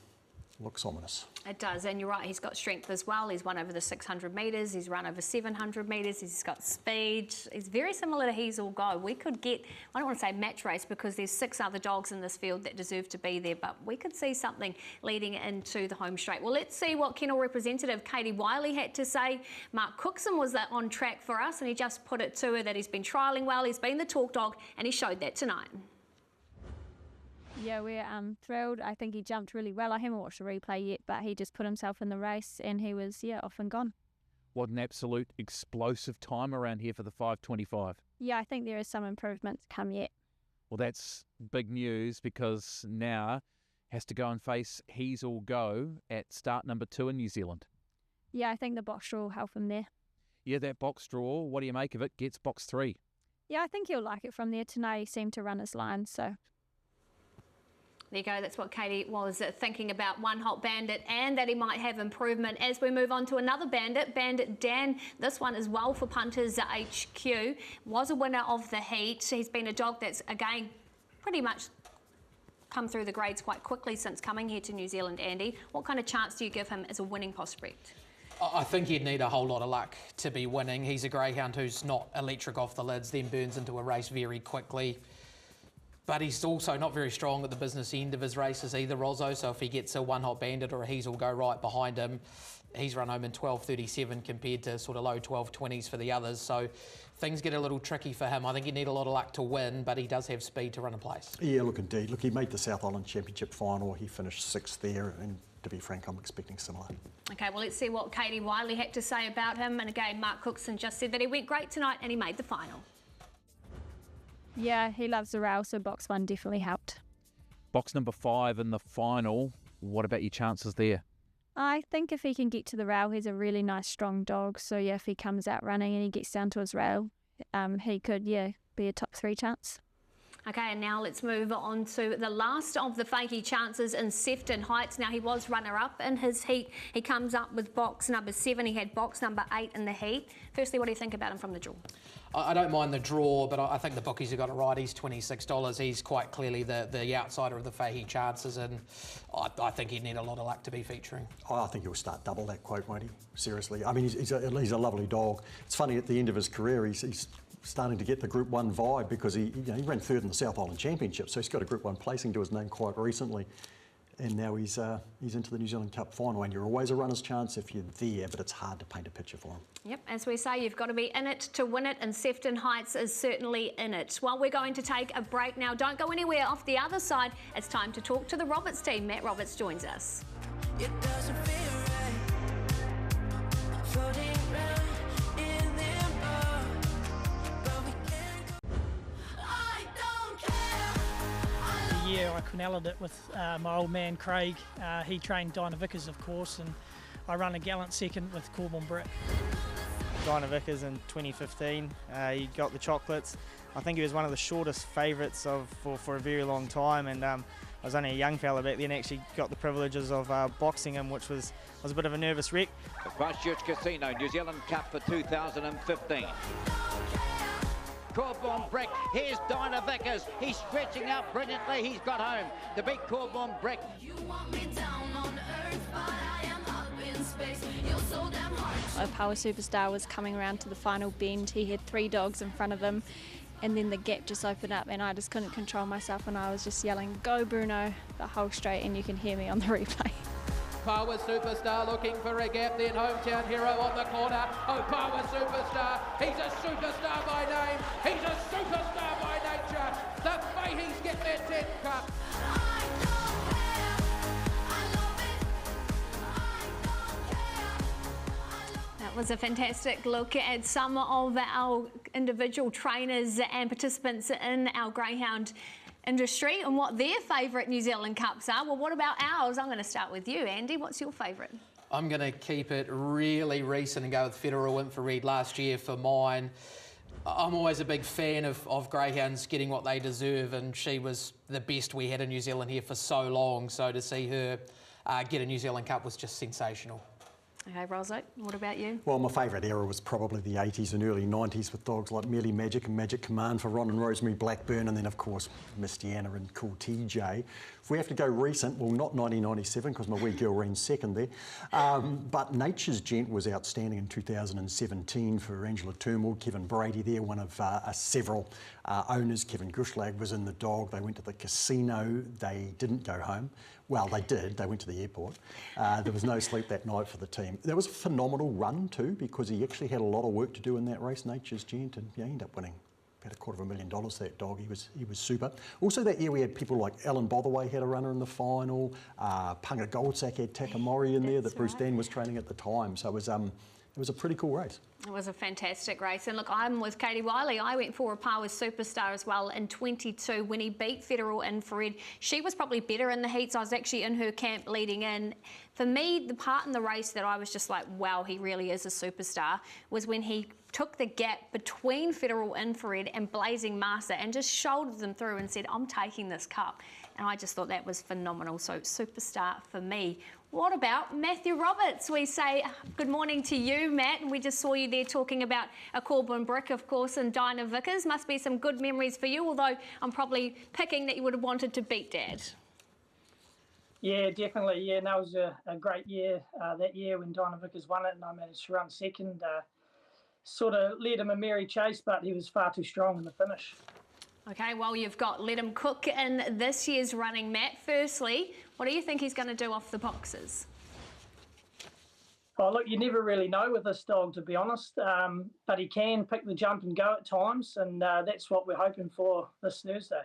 looks ominous.
It does, and you're right, he's got strength as well. He's won over the 600 metres, he's run over 700 metres, he's got speed. He's very similar to He's All Go. We could get, I don't want to say match race because there's 6 other dogs in this field that deserve to be there, but we could see something leading into the home straight. Well, let's see what kennel representative Katie Wiley had to say. Mark Cookson was on track for us, and he just put it to her that he's been trialling well, he's been the talk dog, and he showed that tonight.
Yeah, we're thrilled. I think he jumped really well. I haven't watched the replay yet, but he just put himself in the race and he was, yeah, off and gone.
What an absolute explosive time around here for the 5:25.
Yeah, I think there is some improvements to come yet.
Well, that's big news because now has to go and face He's All Go at start number 2 in New Zealand.
Yeah, I think the box draw will help him there.
Yeah, that box draw, what do you make of it? Gets box 3.
Yeah, I think he'll like it from there. Tonight he seemed to run his line, so...
There you go, that's what Katie was thinking about One Hot Bandit, and that he might have improvement. As we move on to another Bandit, Bandit Dan, this one as well for Punters HQ, was a winner of the heat. He's been a dog that's, again, pretty much come through the grades quite quickly since coming here to New Zealand, Andy. What kind of chance do you give him as a winning prospect?
I think he'd need a whole lot of luck to be winning. He's a greyhound who's not electric off the lids, then burns into a race very quickly. But he's also not very strong at the business end of his races either, Rozzo. So if he gets a One Hot Bandit or a He's All Go right behind him, he's run home in 12.37 compared to sort of low 12.20s for the others. So things get a little tricky for him. I think he'd need a lot of luck to win, but he does have speed to run a place.
Yeah, look, indeed. Look, he made the South Island Championship final. He finished 6th there, and to be frank, I'm expecting similar.
OK, well, let's see what Katie Wiley had to say about him. And again, Mark Cookson just said that he went great tonight and he made the final.
Yeah, he loves the rail, so box 1 definitely helped.
Box number 5 in the final. What about your chances there?
I think if he can get to the rail, he's a really nice, strong dog. So, yeah, if he comes out running and he gets down to his rail, he could, yeah, be a top 3 chance.
OK, and now let's move on to the last of the Fahey chances in Sefton Heights. Now, he was runner-up in his heat. He comes up with box number 7. He had box number 8 in the heat. Firstly, what do you think about him from the draw?
I don't mind the draw, but I think the bookies have got it right. He's $26. He's quite clearly the outsider of the Fahey chances, and I think he'd need a lot of luck to be featuring.
I think he'll start double that quote, won't he? Seriously. I mean, he's a lovely dog. It's funny, at the end of his career, he's starting to get the Group 1 vibe because he ran 3rd in the South Island Championship, so he's got a Group 1 placing to his name quite recently. And now he's into the New Zealand Cup final, and you're always a runner's chance if you're there, but it's hard to paint a picture for him.
Yep, as we say, you've got to be in it to win it, and Sefton Heights is certainly in it. Well, we're going to take a break now. Don't go anywhere. Off the other side, it's time to talk to the Roberts team. Matt Roberts joins us.
It doesn't feel right. Floating around in limbo, but we can't go. I don't care.
Yeah, I quinelled it with my old man Craig. He trained Dinah Vickers, of course, and I run a gallant second with Corbin Britt.
Dinah Vickers in 2015, he got the chocolates. I think he was one of the shortest favourites for a very long time, and I was only a young fella back then. Actually got the privileges of boxing him, which was a bit of a nervous wreck.
The Christchurch Casino New Zealand Cup for 2015. Corborn Brick. Here's Dinah Vickers. He's stretching out brilliantly. He's got home to beat Corborn Brick.
You want me down on earth, but I am up in space. You're so damn hard.
A Power Superstar was coming around to the final bend. He had 3 dogs in front of him, and then the gap just opened up, and I just couldn't control myself, and I was just yelling, "Go Bruno," the whole straight, and you can hear me on the replay.
Power Superstar looking for a gap, then Hometown Hero on the corner. Oh, Power Superstar, he's a superstar by name, he's a superstar by nature. The Fahey's get their 10th cup.
That was a fantastic look at some of our individual trainers and participants in our Greyhound industry and what their favourite New Zealand Cups are. Well, what about ours? I'm going to start with you, Andy. What's your favourite?
I'm going to keep it really recent and go with Federal Infrared last year for mine. I'm always a big fan of Greyhounds getting what they deserve, and she was the best we had in New Zealand here for so long, so to see her get a New Zealand Cup was just sensational.
Okay, Rosso, what about you?
Well, my favourite era was probably the 80s and early 90s with dogs like Merely Magic and Magic Command for Ron and Rosemary Blackburn, and then, of course, Misty Anna and Cool TJ. If we have to go recent, well, not 1997 because my wee girl ran second there, but Nature's Gent was outstanding in 2017 for Angela Turnbull, Kevin Brady there, one of several owners. Kevin Gushlag was in the dog. They went to the casino. They didn't go home. Well, they did. They went to the airport. There was no sleep that night for the team. That was a phenomenal run too, because he actually had a lot of work to do in that race, Nature's Gent, and he ended up winning about $250,000, that dog. He was super. Also that year we had people like Alan Botherway had a runner in the final. Punga Goldsack had Takamori in there that Bruce Dan was training at the time. So it was a pretty cool race.
It was a fantastic race. And look, I'm with Katie Wiley. I went for a Power Superstar as well in 22 when he beat Federal Infrared. She was probably better in the heats. I was actually in her camp leading in. For me, the part in the race that I was just like, wow, he really is a superstar, was when he took the gap between Federal Infrared and Blazing Master and just shouldered them through and said, I'm taking this cup. And I just thought that was phenomenal. So superstar for me. What about Matthew Roberts? We say good morning to you, Matt. And we just saw you there talking about a Corborn Brick, of course, and Dinah Vickers. Must be some good memories for you, although I'm probably picking that you would have wanted to beat Dad.
Yeah, definitely. Yeah, and that was a great year that year when Dinah Vickers won it and I managed to run second. Sort of led him a merry chase, but he was far too strong in the finish.
Okay, well, you've got Let Him Cook in this year's running, Matt. Firstly, what do you think he's going to do off the boxes?
Oh, look, you never really know with this dog, to be honest, but he can pick the jump and go at times, and that's what we're hoping for this Thursday.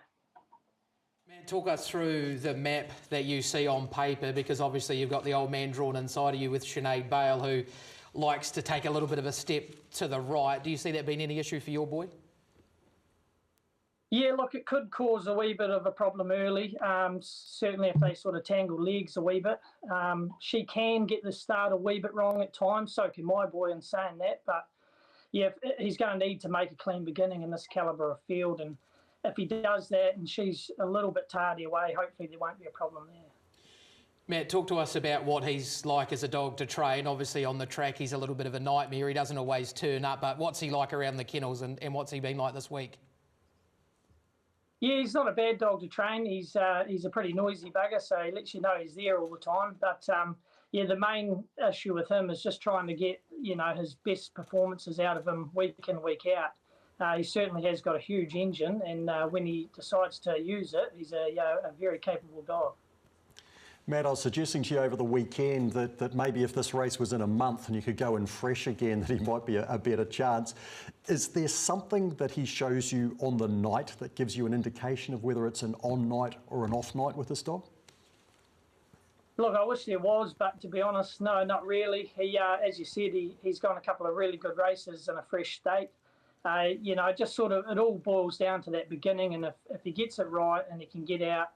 Man, talk us through the map that you see on paper, because obviously you've got the old man drawn inside of you with Sinead Bale, who likes to take a little bit of a step to the right. Do you see that being any issue for your boy?
Yeah, look, it could cause a wee bit of a problem early, certainly if they sort of tangle legs a wee bit. She can get the start a wee bit wrong at times, so can my boy in saying that. But, yeah, he's going to need to make a clean beginning in this calibre of field. And if he does that and she's a little bit tardy away, hopefully there won't be a problem there.
Matt, talk to us about what he's like as a dog to train. Obviously on the track he's a little bit of a nightmare. He doesn't always turn up, but what's he like around the kennels and what's he been like this week?
Yeah, he's not a bad dog to train. He's a pretty noisy bugger, so he lets you know he's there all the time. But, yeah, the main issue with him is just trying to get, you know, his best performances out of him week in, week out. He certainly has got a huge engine, and when he decides to use it, he's a very capable dog.
Matt, I was suggesting to you over the weekend that maybe if this race was in a month and you could go in fresh again, that he might be a better chance. Is there something that he shows you on the night that gives you an indication of whether it's an on night or an off night with this dog?
Look, I wish there was, but to be honest, no, not really. He, as you said, he's gone a couple of really good races in a fresh state. You know, just sort of, it all boils down to that beginning, and if he gets it right and he can get out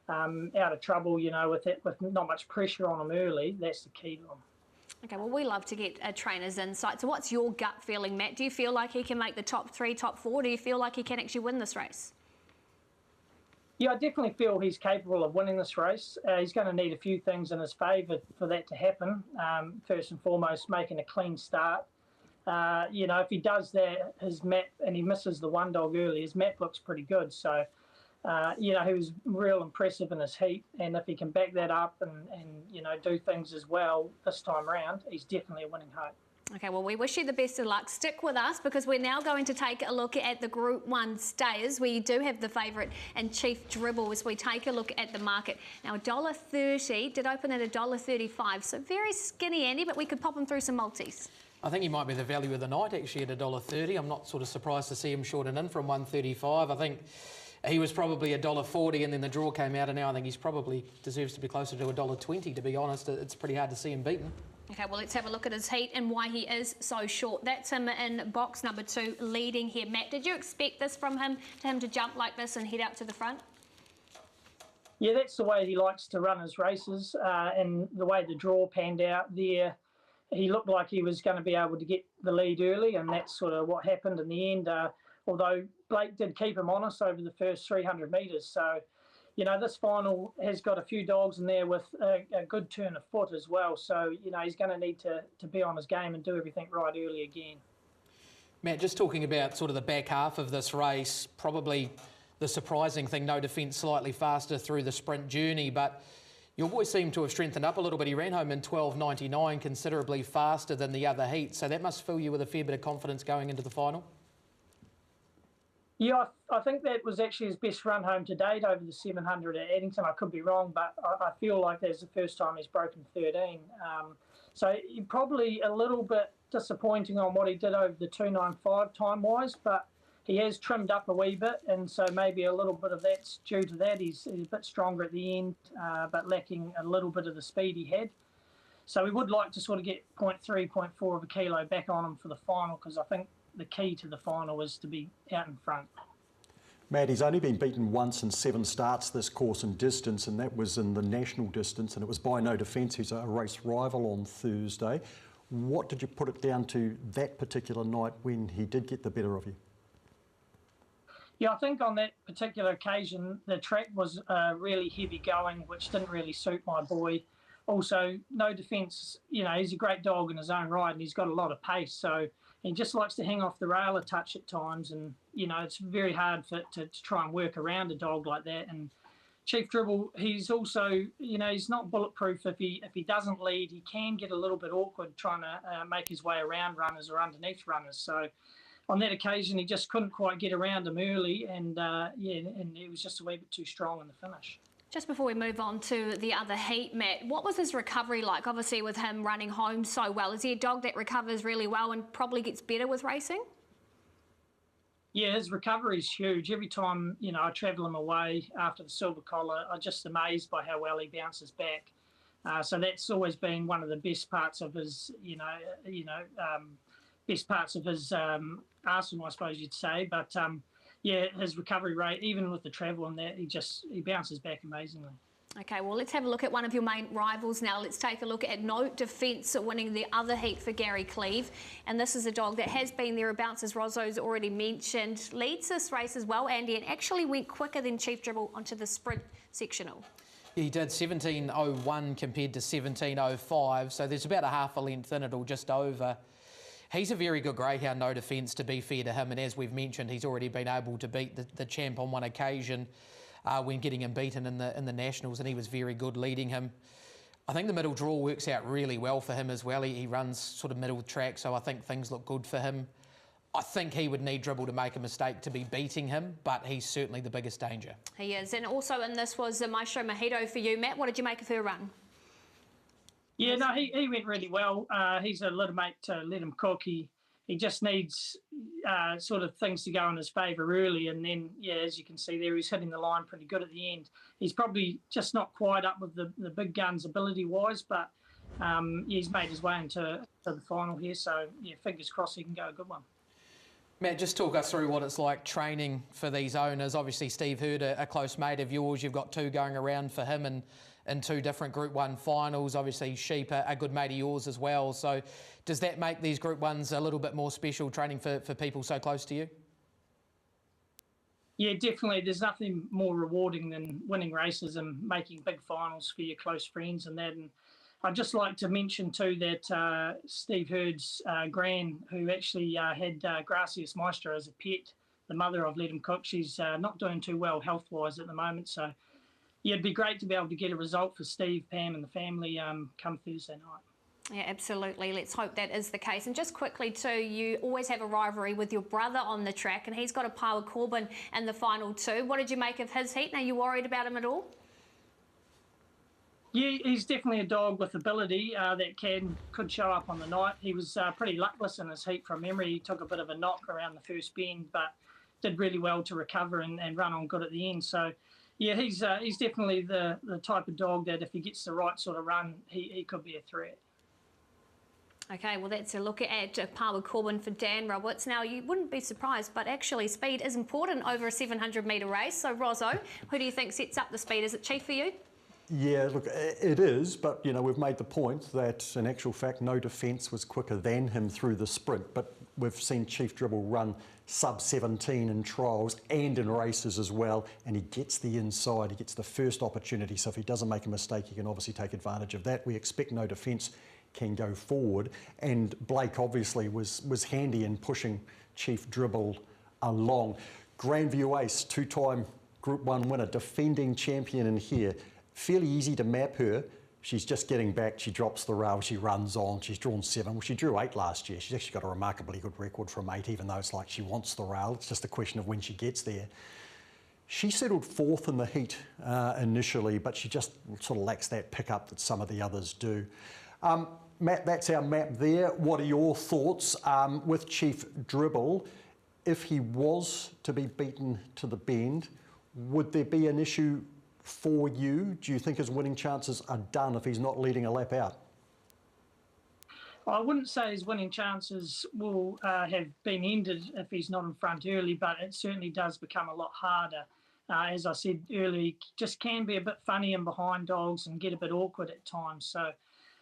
of trouble, you know, with not much pressure on him early, that's the key to him.
Okay, well, we love to get a trainer's insight. So what's your gut feeling, Matt? Do you feel like he can make the top 3, top 4? Do you feel like he can actually win this race?
Yeah, I definitely feel he's capable of winning this race. He's going to need a few things in his favour for that to happen. First and foremost, making a clean start. You know, if he does that, his map, and he misses the one dog early, his map looks pretty good. So, you know, he was real impressive in his heat, and if he can back that up and you know, do things as well this time round, he's definitely a winning hope.
Okay, well, we wish you the best of luck. Stick with us because we're now going to take a look at the Group 1 stayers. We do have the favourite and Chief Dribble as we take a look at the market. Now, $1.30 did open at $1.35, so very skinny, Andy, but we could pop him through some multis.
I think he might be the value of the night actually at $1.30. I'm not sort of surprised to see him shorten in from $1.35. I think he was probably $1.40 and then the draw came out, and now I think he's probably deserves to be closer to $1.20, to be honest. It's pretty hard to see him beaten.
Okay, well, let's have a look at his heat and why he is so short. That's him in box number 2, leading here. Matt, did you expect this from him, to jump like this and head out to the front?
Yeah, that's the way he likes to run his races, and the way the draw panned out there, he looked like he was going to be able to get the lead early, and that's sort of what happened in the end, although Blake did keep him honest over the first 300 metres. So, you know, this final has got a few dogs in there with a good turn of foot as well. So, you know, he's going to need to be on his game and do everything right early again.
Matt, just talking about sort of the back half of this race, probably the surprising thing, No Defence slightly faster through the sprint journey, but your boy seemed to have strengthened up a little bit. He ran home in 12.99, considerably faster than the other heats. So that must fill you with a fair bit of confidence going into the final.
Yeah, I think that was actually his best run home to date over the 700 at Addington. I could be wrong, but I feel like that's the first time he's broken 13. So probably a little bit disappointing on what he did over the 295 time-wise, but he has trimmed up a wee bit, and so maybe a little bit of that's due to that. He's a bit stronger at the end, but lacking a little bit of the speed he had. So we would like to sort of get 0.3, 0.4 of a kilo back on him for the final, because I think the key to the final is to be out in front.
Matt, he's only been beaten once in 7 starts this course in distance, and that was in the national distance, and it was by No Defence, who's a race rival on Thursday. What did you put it down to that particular night when he did get the better of you?
Yeah, I think on that particular occasion, the track was really heavy going, which didn't really suit my boy. Also, No Defence, you know, he's a great dog in his own right, and he's got a lot of pace, so he just likes to hang off the rail a touch at times, and, you know, it's very hard to try and work around a dog like that. And Chief Dribble, he's also, you know, he's not bulletproof. If he doesn't lead, he can get a little bit awkward trying to make his way around runners or underneath runners. So on that occasion, he just couldn't quite get around him early, and yeah, and he was just a wee bit too strong in the finish.
Just before we move on to the other heat, Matt, what was his recovery like? Obviously, with him running home so well, is he a dog that recovers really well and probably gets better with racing?
Yeah, his recovery is huge. Every time, you know, I travel him away after the silver collar, I'm just amazed by how well he bounces back. So that's always been one of the best parts of his, best parts of his arsenal, I suppose you'd say. But yeah, his recovery rate, even with the travel and that, he bounces back amazingly.
Okay, well, let's have a look at one of your main rivals now. Let's take a look at No Defence winning the other heat for Gary Cleve. And this is a dog that has been thereabouts, as Rozzo's already mentioned. Leads this race as well, Andy, and actually went quicker than Chief Dribble onto the sprint sectional.
He did 17.01 compared to 17.05, so there's about a half a length in it, or just over. He's a very good greyhound, No Defence, to be fair to him, and as we've mentioned, he's already been able to beat the champ on one occasion when getting him beaten in the Nationals, and he was very good leading him. I think the middle draw works out really well for him as well. He runs sort of middle track, so I think things look good for him. I think he would need Dribble to make a mistake to be beating him, but he's certainly the biggest danger.
He is, and also in this was the Maestro Mojito for you. Matt, what did you make of her run?
Yeah, no, he went really well. He's a little mate to let him cook. He just needs sort of things to go in his favour early, and then, yeah, as you can see there, he's hitting the line pretty good at the end. He's probably just not quite up with the big guns ability-wise, but he's made his way into the final here, so, yeah, fingers crossed he can go a good one.
Matt, just talk us through what it's like training for these owners. Obviously, Steve Hurd, a close mate of yours. You've got 2 going around for him and in 2 different Group 1 finals. Obviously, Sheep, a good mate of yours as well. So does that make these Group 1s a little bit more special, training for people so close to you?
Yeah, definitely. There's nothing more rewarding than winning races and making big finals for your close friends and that. And I'd just like to mention too that Steve Hurd's gran, who actually had Gracias Maestra as a pet, the mother of Let Him Cook, she's not doing too well health-wise at the moment. So, yeah, it'd be great to be able to get a result for Steve, Pam and the family come Thursday night.
Yeah, absolutely. Let's hope that is the case. And just quickly too, you always have a rivalry with your brother on the track, and he's got a pile of Corbin in the final 2. What did you make of his heat? Are you worried about him at all?
Yeah, he's definitely a dog with ability that could show up on the night. He was pretty luckless in his heat from memory. He took a bit of a knock around the first bend, but did really well to recover and run on good at the end. So, yeah, he's definitely the type of dog that if he gets the right sort of run, he could be a threat.
Okay, well, that's a look at Power Corbin for Dan Roberts. Now, you wouldn't be surprised, but actually speed is important over a 700-metre race. So, Rozzo, who do you think sets up the speed? Is it Chief for you?
Yeah, look, it is, but, you know, we've made the point that, in actual fact, No Defence was quicker than him through the sprint, but we've seen Chief Dribble run sub-17 in trials and in races as well, and he gets the inside, he gets the first opportunity, so if he doesn't make a mistake, he can obviously take advantage of that. We expect No Defence can go forward, and Blake obviously was handy in pushing Chief Dribble along. Grandview Ace, 2-time Group 1 winner, defending champion in here. Fairly easy to map her. She's just getting back, she drops the rail, she runs on, she's drawn 7. Well, she drew 8 last year. She's actually got a remarkably good record from 8, even though it's like she wants the rail. It's just a question of when she gets there. She settled 4th in the heat initially, but she just sort of lacks that pickup that some of the others do. Matt, that's our map there. What are your thoughts with Chief Dribble? If he was to be beaten to the bend, would there be an issue for you? Do you think his winning chances are done if he's not leading a lap out?
Well, I wouldn't say his winning chances will have been ended if he's not in front early, but it certainly does become a lot harder. As I said earlier, he just can be a bit funny in behind dogs and get a bit awkward at times. So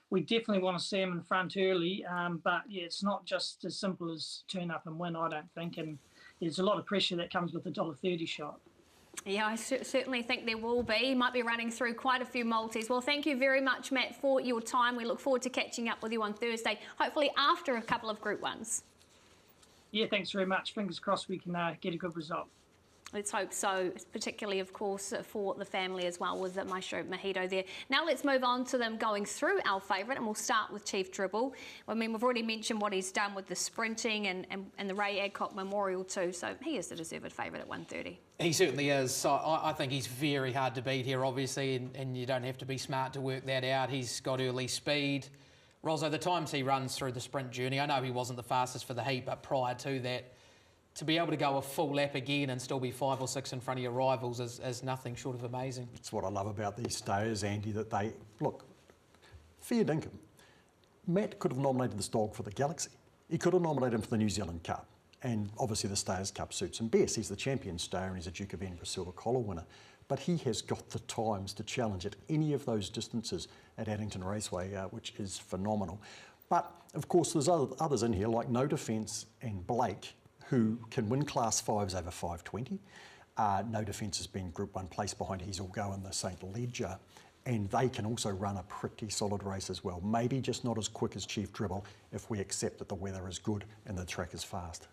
we definitely want to see him in front early. But yeah, it's not just as simple as turn up and win, I don't think. And there's a lot of pressure that comes with the $1.30 shot.
Yeah, I certainly think there will be. He might be running through quite a few multis. Well, thank you very much, Matt, for your time. We look forward to catching up with you on Thursday, hopefully after a couple of Group 1s.
Yeah, thanks very much. Fingers crossed we can get a good result.
Let's hope so, particularly, of course, for the family as well with Maestro Mojito there. Now let's move on to them going through our favourite, and we'll start with Chief Dribble. I mean, we've already mentioned what he's done with the sprinting and the Ray Adcock Memorial too, so he is the deserved favourite at 130.
He certainly is. So I think he's very hard to beat here, obviously, and you don't have to be smart to work that out. He's got early speed. Rozzo, the times he runs through the sprint journey, I know he wasn't the fastest for the heat, but prior to that, to be able to go a full lap again and still be 5 or 6 in front of your rivals is nothing short of amazing.
It's what I love about these stayers, Andy, that they, look, fair dinkum. Matt could have nominated this dog for the Galaxy. He could have nominated him for the New Zealand Cup. And obviously the Stayers Cup suits him best. He's the champion stayer and he's a Duke of Edinburgh Silver Collar winner. But he has got the times to challenge at any of those distances at Addington Raceway, which is phenomenal. But, of course, there's others in here like No Defence and Blake, who can win Class 5s over 520. No Defence has been Group 1 place behind He's All Go in the St Ledger, and they can also run a pretty solid race as well. Maybe just not as quick as Chief Dribble if we accept that the weather is good and the track is fast.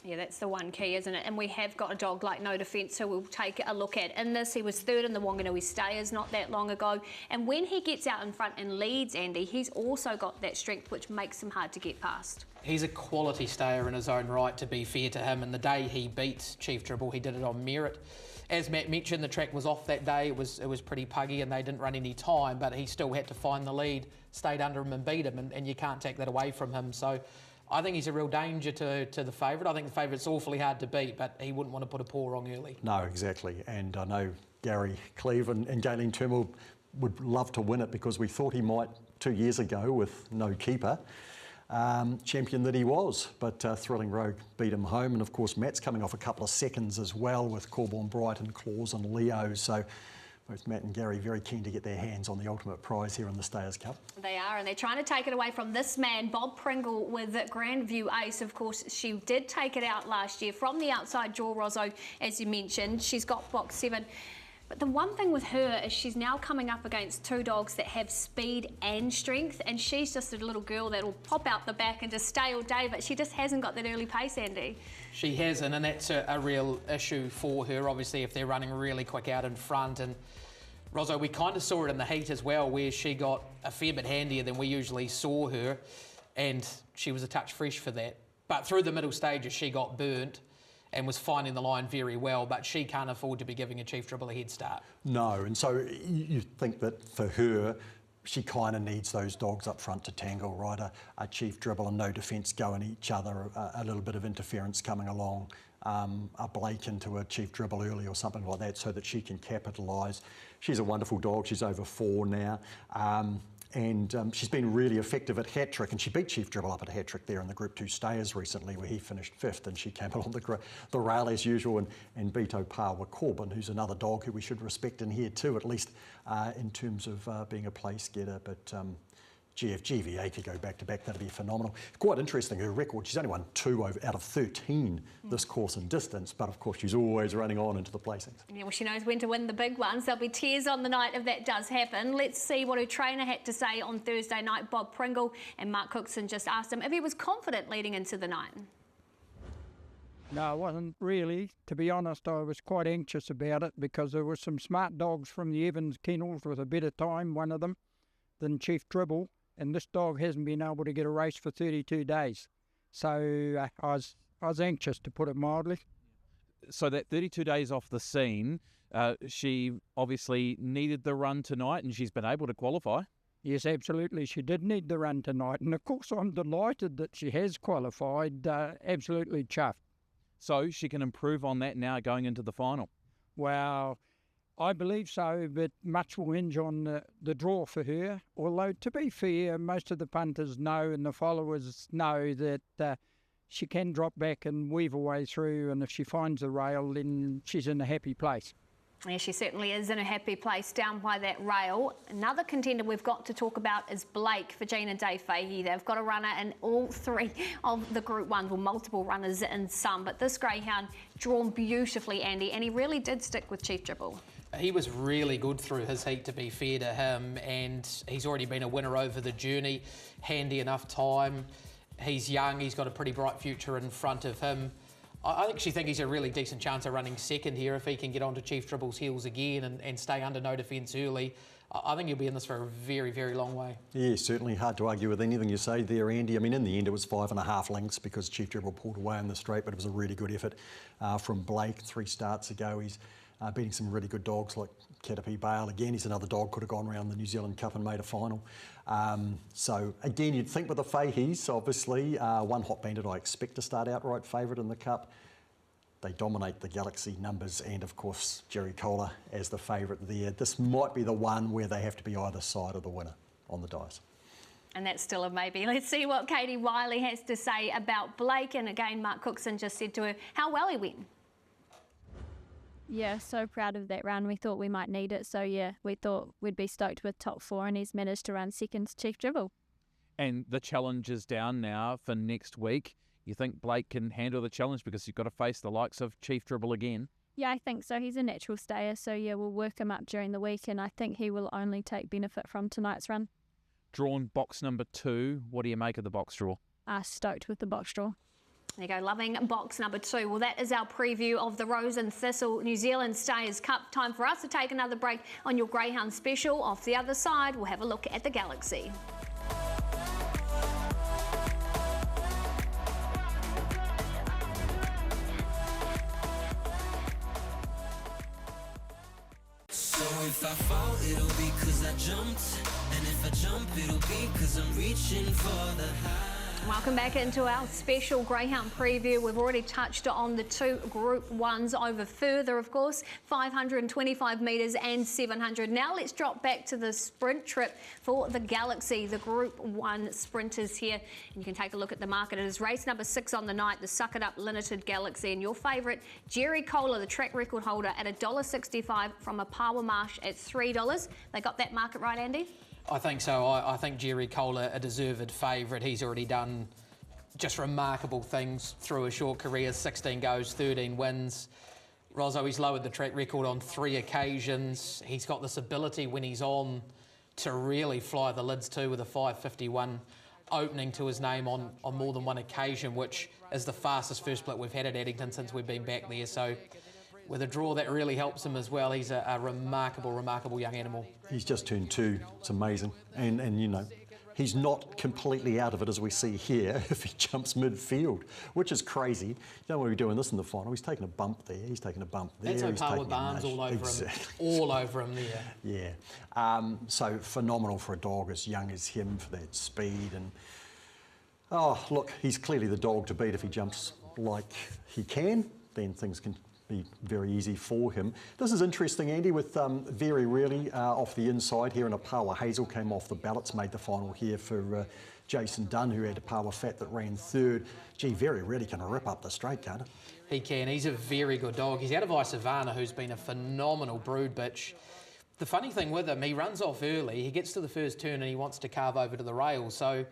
Yeah, that's the one key, isn't it? And we have got a dog like No Defence who we'll take a look at. In this, he was 3rd in the Wanganui Stayers not that long ago. And when he gets out in front and leads, Andy, he's also got that strength which makes him hard to get past.
He's a quality stayer in his own right, to be fair to him. And the day he beat Chief Dribble, he did it on merit. As Matt mentioned, the track was off that day. It was pretty puggy and they didn't run any time, but he still had to find the lead, stayed under him and beat him, and you can't take that away from him. So I think he's a real danger to the favourite. I think the favourite's awfully hard to beat, but he wouldn't want to put a paw wrong early.
No, exactly. And I know Gary Cleve and Galen Turnbull would love to win it because we thought he might 2 years ago with no keeper. Champion that he was, but Thrilling Rogue beat him home. And of course, Matt's coming off a couple of seconds as well with Corborn Brighton, Claus and Leo. So both Matt and Gary very keen to get their hands on the ultimate prize here in the Stayers Cup.
They are, and they're trying to take it away from this man, Bob Pringle, with Grandview Ace. Of course, she did take it out last year from the outside draw, Rozzo, as you mentioned. She's got box 7. But the one thing with her is she's now coming up against two dogs that have speed and strength, and she's just a little girl that'll pop out the back and just stay all day, but she just hasn't got that early pace, Andy.
She hasn't, and that's a real issue for her, obviously, if they're running really quick out in front. And Rosso, we kind of saw it in the heat as well, where she got a fair bit handier than we usually saw her, and she was a touch fresh for that. But through the middle stages, she got burnt and was finding the line very well, but she can't afford to be giving a Chief Dribble a head start. No, and so you think that for her, she kind of needs those dogs up front to tangle, right? A Chief Dribble and no defence going each other, a little bit of interference coming along, a Blake into a Chief Dribble early or something like that so that she can capitalise. She's a wonderful dog. She's over 4 now. And she's been really effective at hat-trick, and she beat Chief Dribble up at hat-trick there in the Group 2 Stayers recently, where he finished 5th, and she came along the rail as usual and beat Opawa Corbin, who's another dog who we should respect in here too, at least in terms of being a place getter. But GVA could go back-to-back, that'd be phenomenal. Quite interesting, her record, she's only won 2 out of 13 this course in distance, but of course she's always running on into the placings.
Yeah, well, she knows when to win the big ones. There'll be tears on the night if that does happen. Let's see what her trainer had to say on Thursday night. Bob Pringle and Mark Cookson just asked him if he was confident leading into the night.
No, I wasn't really. To be honest, I was quite anxious about it because there were some smart dogs from the Evans kennels with a better time, one of them, than Chief Dribble. And this dog hasn't been able to get a race for 32 days. So I was anxious, to put it mildly.
So that 32 days off the scene, she obviously needed the run tonight, and she's been able to qualify.
Yes, absolutely. She did need the run tonight. And of course, I'm delighted that she has qualified. Absolutely chuffed.
So she can improve on that now going into the final.
Well, I believe so, but much will hinge on the draw for her. Although, to be fair, most of the punters know and the followers know that she can drop back and weave her way through, and if she finds the rail, then she's in a happy place.
Yeah, she certainly is in a happy place down by that rail. Another contender we've got to talk about is Blake for Gina Day Fahey. They've got a runner in all 3 of the Group 1s, or multiple runners in some, but this greyhound drawn beautifully, Andy, and he really did stick with Chief Dribble.
He was really good through his heat, to be fair to him, and he's already been a winner over the journey. Handy enough time. He's young, he's got a pretty bright future in front of him. I actually think he's a really decent chance of running second here if he can get onto Chief Dribble's heels again and stay under no defence early. I think he'll be in this for a very, very long way. Yeah, certainly hard to argue with anything you say there, Andy. I mean, in the end, it was 5.5 lengths because Chief Dribble pulled away in the straight, but it was a really good effort from Blake 3 starts ago. He's beating some really good dogs like Caterpie Bale. Again, he's another dog, could have gone around the New Zealand Cup and made a final. So, again, you'd think with the Fahey's, obviously, One Hot Bandit I expect to start outright favourite in the Cup. They dominate the Galaxy numbers, and of course Jerry Kohler as the favourite there. This might be the one where they have to be either side of the winner on the dice.
And that's still a maybe. Let's see what Katie Wiley has to say about Blake. And again, Mark Cookson just said to her how well he went.
Yeah, so proud of that run. We thought we might need it. So, yeah, we thought we'd be stoked with top 4, and he's managed to run second to Chief Dribble.
And the challenge is down now for next week. You think Blake can handle the challenge because you've got to face the likes of Chief Dribble again?
Yeah, I think so. He's a natural stayer. So, yeah, we'll work him up during the week, and I think he will only take benefit from tonight's run.
Drawn box number 2. What do you make of the box draw?
Stoked with the box draw.
There you go, loving box number 2. Well, that is our preview of the Rose and Thistle New Zealand Stayers Cup. Time for us to take another break on your Greyhound special. Off the other side, we'll have a look at the Galaxy.
So if I fall, it'll be 'cause I jumped. And if I jump, it'll be 'cause I'm reaching for the high.
Welcome back into our special Greyhound preview. We've already touched on the 2 Group 1s over further, of course, 525 metres and 700. Now let's drop back to the sprint trip for the Galaxy, the Group 1 sprinters here. And you can take a look at the market. It is race number 6 on the night, the Suck It Up Limited Galaxy. And your favourite, Jerry Kohler, the track record holder, at $1.65 from Opawa Marsh at $3. They got that market right, Andy?
I think so. I think Jerry Kohler, a deserved favourite. He's already done just remarkable things through a short career, 16 goes, 13 wins. Rosso, he's lowered the track record on 3 occasions. He's got this ability when he's on to really fly the lids too, with a 5:51 opening to his name on more than one occasion, which is the fastest first split we've had at Addington since we've been back there. So with a draw, that really helps him as well. He's a remarkable, remarkable young animal.
He's just turned 2. It's amazing. And you know, he's not completely out of it, as we see here, if he jumps midfield, which is crazy. You don't want to be doing this in the final. He's taking a bump there. He's taking a bump there.
That's Opawa Barnes all over him. All over him there.
Yeah. So phenomenal for a dog as young as him, for that speed. And oh, look, he's clearly the dog to beat. If he jumps like he can, then things can be very easy for him. This is interesting, Andy, with very rarely off the inside here, and Opawa Hazel came off the ballots, made the final here for Jason Dunn, who had Opawa Fat that ran 3rd. Gee, very rarely can rip up the straight, can't he?
He can. He's a very good dog. He's out of Isavana, who's been a phenomenal brood bitch. The funny thing with him, he runs off early, he gets to the first turn and he wants to carve over to the rail. So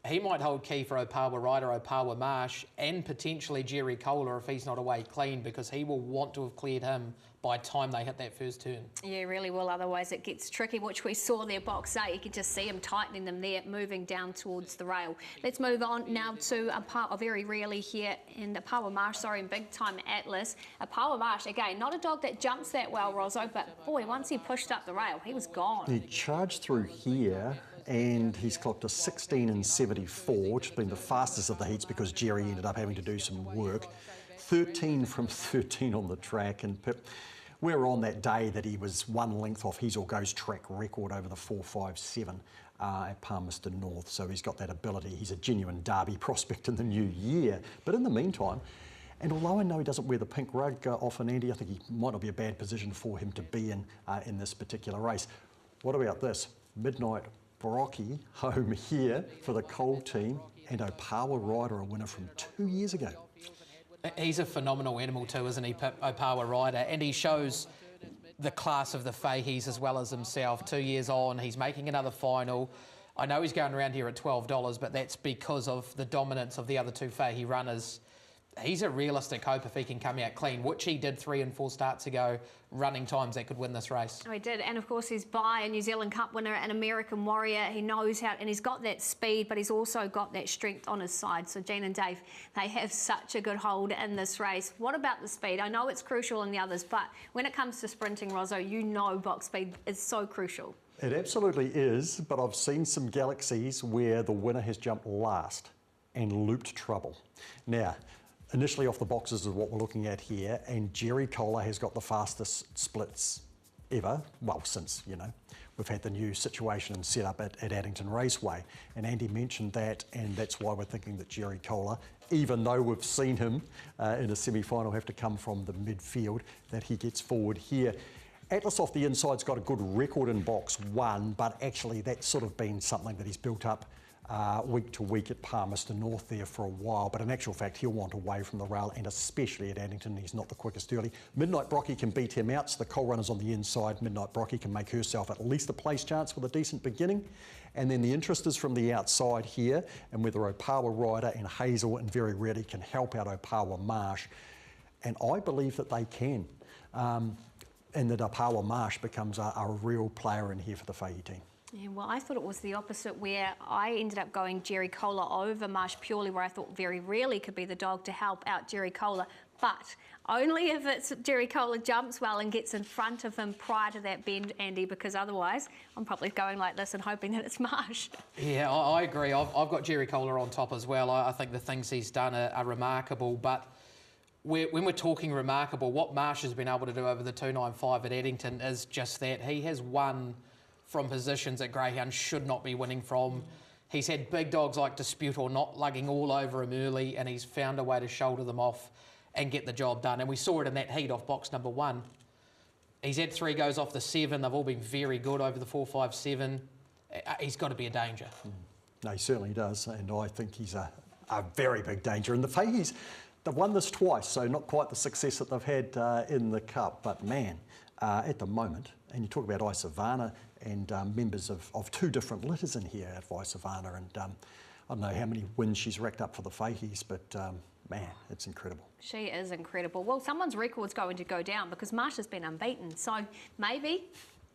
he might hold key for Opawa Ryder, Opawa Marsh, and potentially Jerry Kohler if he's not away clean, because he will want to have cleared him by the time they hit that first turn. Yeah, really will. Otherwise it gets tricky, which we saw there, box 8. You can just see him tightening them there, moving down towards the rail. Let's move on now to Opawa, very rarely here, and Opawa Marsh, sorry, in big time Atlas. Opawa Marsh, again, not a dog that jumps that well, Rosso, but boy, once he pushed up the rail, he was gone.
He charged through here, and he's clocked a 16:74, which has been the fastest of the heats because Jerry ended up having to do some work. 13 from 13 on the track, and Pip, we're on that day that he was 1 length off He's All Go's track record over the 4.57 at Palmerston North, so he's got that ability. He's a genuine Derby prospect in the new year. But in the meantime, and although I know he doesn't wear the pink rug often, Andy, I think he might not be a bad position for him to be in this particular race. What about this? Midnight Brocky home here for the Cole team, and Opawa Ryder, a winner from 2 years ago. He's a phenomenal animal too, isn't he, Opawa Ryder? And he shows the class of the Fahey's as well as himself. 2 years on, he's making another final. I know he's going around here at $12, but that's because of the dominance of the other 2 Fahey runners. He's a realistic hope if he can come out clean, which he did 3 and 4 starts ago, running times that could win this race.
Oh, he did, and of course he's by a New Zealand Cup winner, an American warrior. He knows how, and he's got that speed, but he's also got that strength on his side. So Jean and Dave, they have such a good hold in this race. What about the speed? I know it's crucial in the others, but when it comes to sprinting, Rosso, you know box speed is so crucial.
It absolutely is, but I've seen some galaxies where the winner has jumped last and looped trouble. Now, initially off the boxes is what we're looking at here, and Jerry Kohler has got the fastest splits ever, well, since, you know, we've had the new situation and set up at Addington Raceway. And Andy mentioned that, and that's why we're thinking that Jerry Kohler, even though we've seen him in a semi-final have to come from the midfield, that he gets forward here. Atlas off the inside's got a good record in box 1, but actually that's sort of been something that he's built up week to week at Palmerston North there for a while, but in actual fact he'll want away from the rail, and especially at Addington he's not the quickest early. Midnight Brocky can beat him out, so the Cole runners on the inside. Midnight Brocky can make herself at least a place chance with a decent beginning, and then the interest is from the outside here, and whether Opawa Ryder and Hazel and Very Rarely can help out Opawa Marsh, and I believe that they can, and that Opawa Marsh becomes a real player in here for the Fahey team.
Yeah, well, I thought it was the opposite, where I ended up going Jerry Kohler over Marsh purely where I thought Very Rarely could be the dog to help out Jerry Kohler, but only if it's Jerry Kohler jumps well and gets in front of him prior to that bend, Andy, because otherwise I'm probably going like this and hoping that it's Marsh.
Yeah, I agree. I've got Jerry Kohler on top as well. I think the things he's done are remarkable, but when we're talking remarkable, what Marsh has been able to do over the 295 at Addington is just that. He has won from positions that Greyhound should not be winning from. He's had big dogs like Dispute or Not lugging all over him early, and he's found a way to shoulder them off and get the job done. And we saw it in that heat off box number 1. He's had 3 goes off the 7. They've all been very good over the 4.57. He's got to be a danger.
No, he certainly does, and I think he's a very big danger. And the Fahey's, they've won this twice, so not quite the success that they've had in the Cup, but man, at the moment, and you talk about Isavana and members of 2 different litters in here at Isavana, and I don't know how many wins she's racked up for the Fahey's, but man, it's incredible.
She is incredible. Well, someone's record's going to go down because Marsha's been unbeaten. So maybe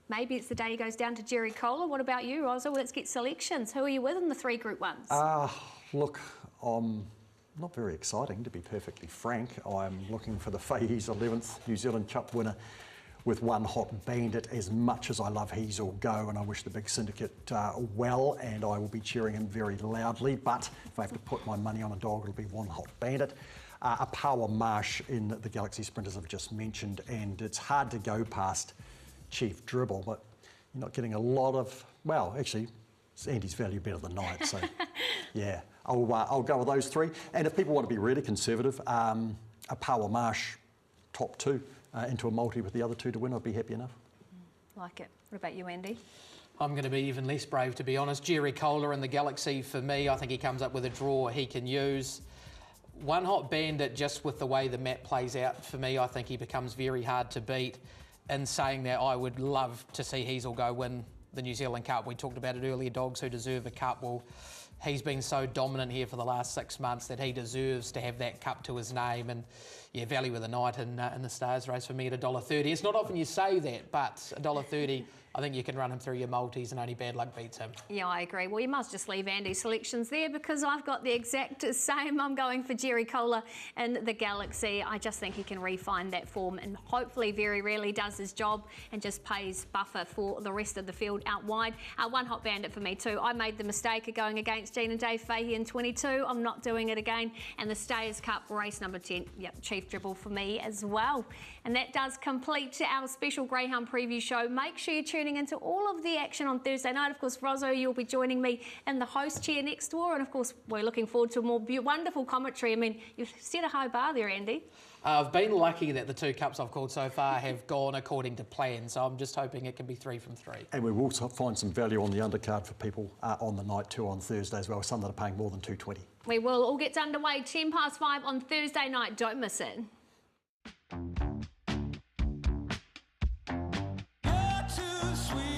it's the day he goes down to Jerry Kohler. What about you, Rosa? Let's get selections. Who are you with in the 3 Group 1s?
Look, not very exciting, to be perfectly frank. I'm looking for the Fahey's 11th New Zealand Cup winner with One Hot Bandit. As much as I love He's All Go, and I wish the big syndicate well, and I will be cheering him very loudly, but if I have to put my money on a dog, it'll be One Hot Bandit. A Power Marsh in the Galaxy Sprinters I've just mentioned, and it's hard to go past Chief Dribble, but you're not getting a lot of, well, actually, it's Andy's value better than Knight, so yeah, I'll go with those 3. And if people want to be really conservative, a Power Marsh top 2 into a multi with the other 2 to win, I'd be happy enough.
Like it. What about you, Andy?
I'm going to be even less brave, to be honest. Jerry Kohler in the Galaxy, for me, I think he comes up with a draw he can use. One Hot Bandit, just with the way the map plays out, for me, I think he becomes very hard to beat. In saying that, I would love to see He's All Go win the New Zealand Cup. We talked about it earlier, dogs who deserve a cup. Well, he's been so dominant here for the last 6 months that he deserves to have that cup to his name. And yeah, value of the night in the Stars race for me at $1.30. It's not often you say that, but $1.30, I think you can run him through your multis and only bad luck beats him. Yeah,
I agree. Well, you must just leave Andy's selections there because I've got the exact same. I'm going for Jerry Kohler in the Galaxy. I just think he can refine that form and hopefully very rarely does his job and just pays buffer for the rest of the field out wide. One Hot Bandit for me too. I made the mistake of going against Jean and Dave Fahey in 22. I'm not doing it again. And the Stayers Cup race number 10, yep, Chief Dribble for me as well. And that does complete our special Greyhound preview show. Make sure you're tuning into all of the action on Thursday night. Of course, Rosso, you'll be joining me in the host chair next door. And of course, we're looking forward to more wonderful commentary. I mean, you've set a high bar there, Andy.
I've been lucky that the 2 cups I've called so far have gone according to plan, so I'm just hoping it can be 3 from 3. And we will find some value on the undercard for people on the night too on Thursday as well, some that are paying more than $2.20. We will. All gets underway 5:10 on Thursday night. Don't miss it.
You're too sweet.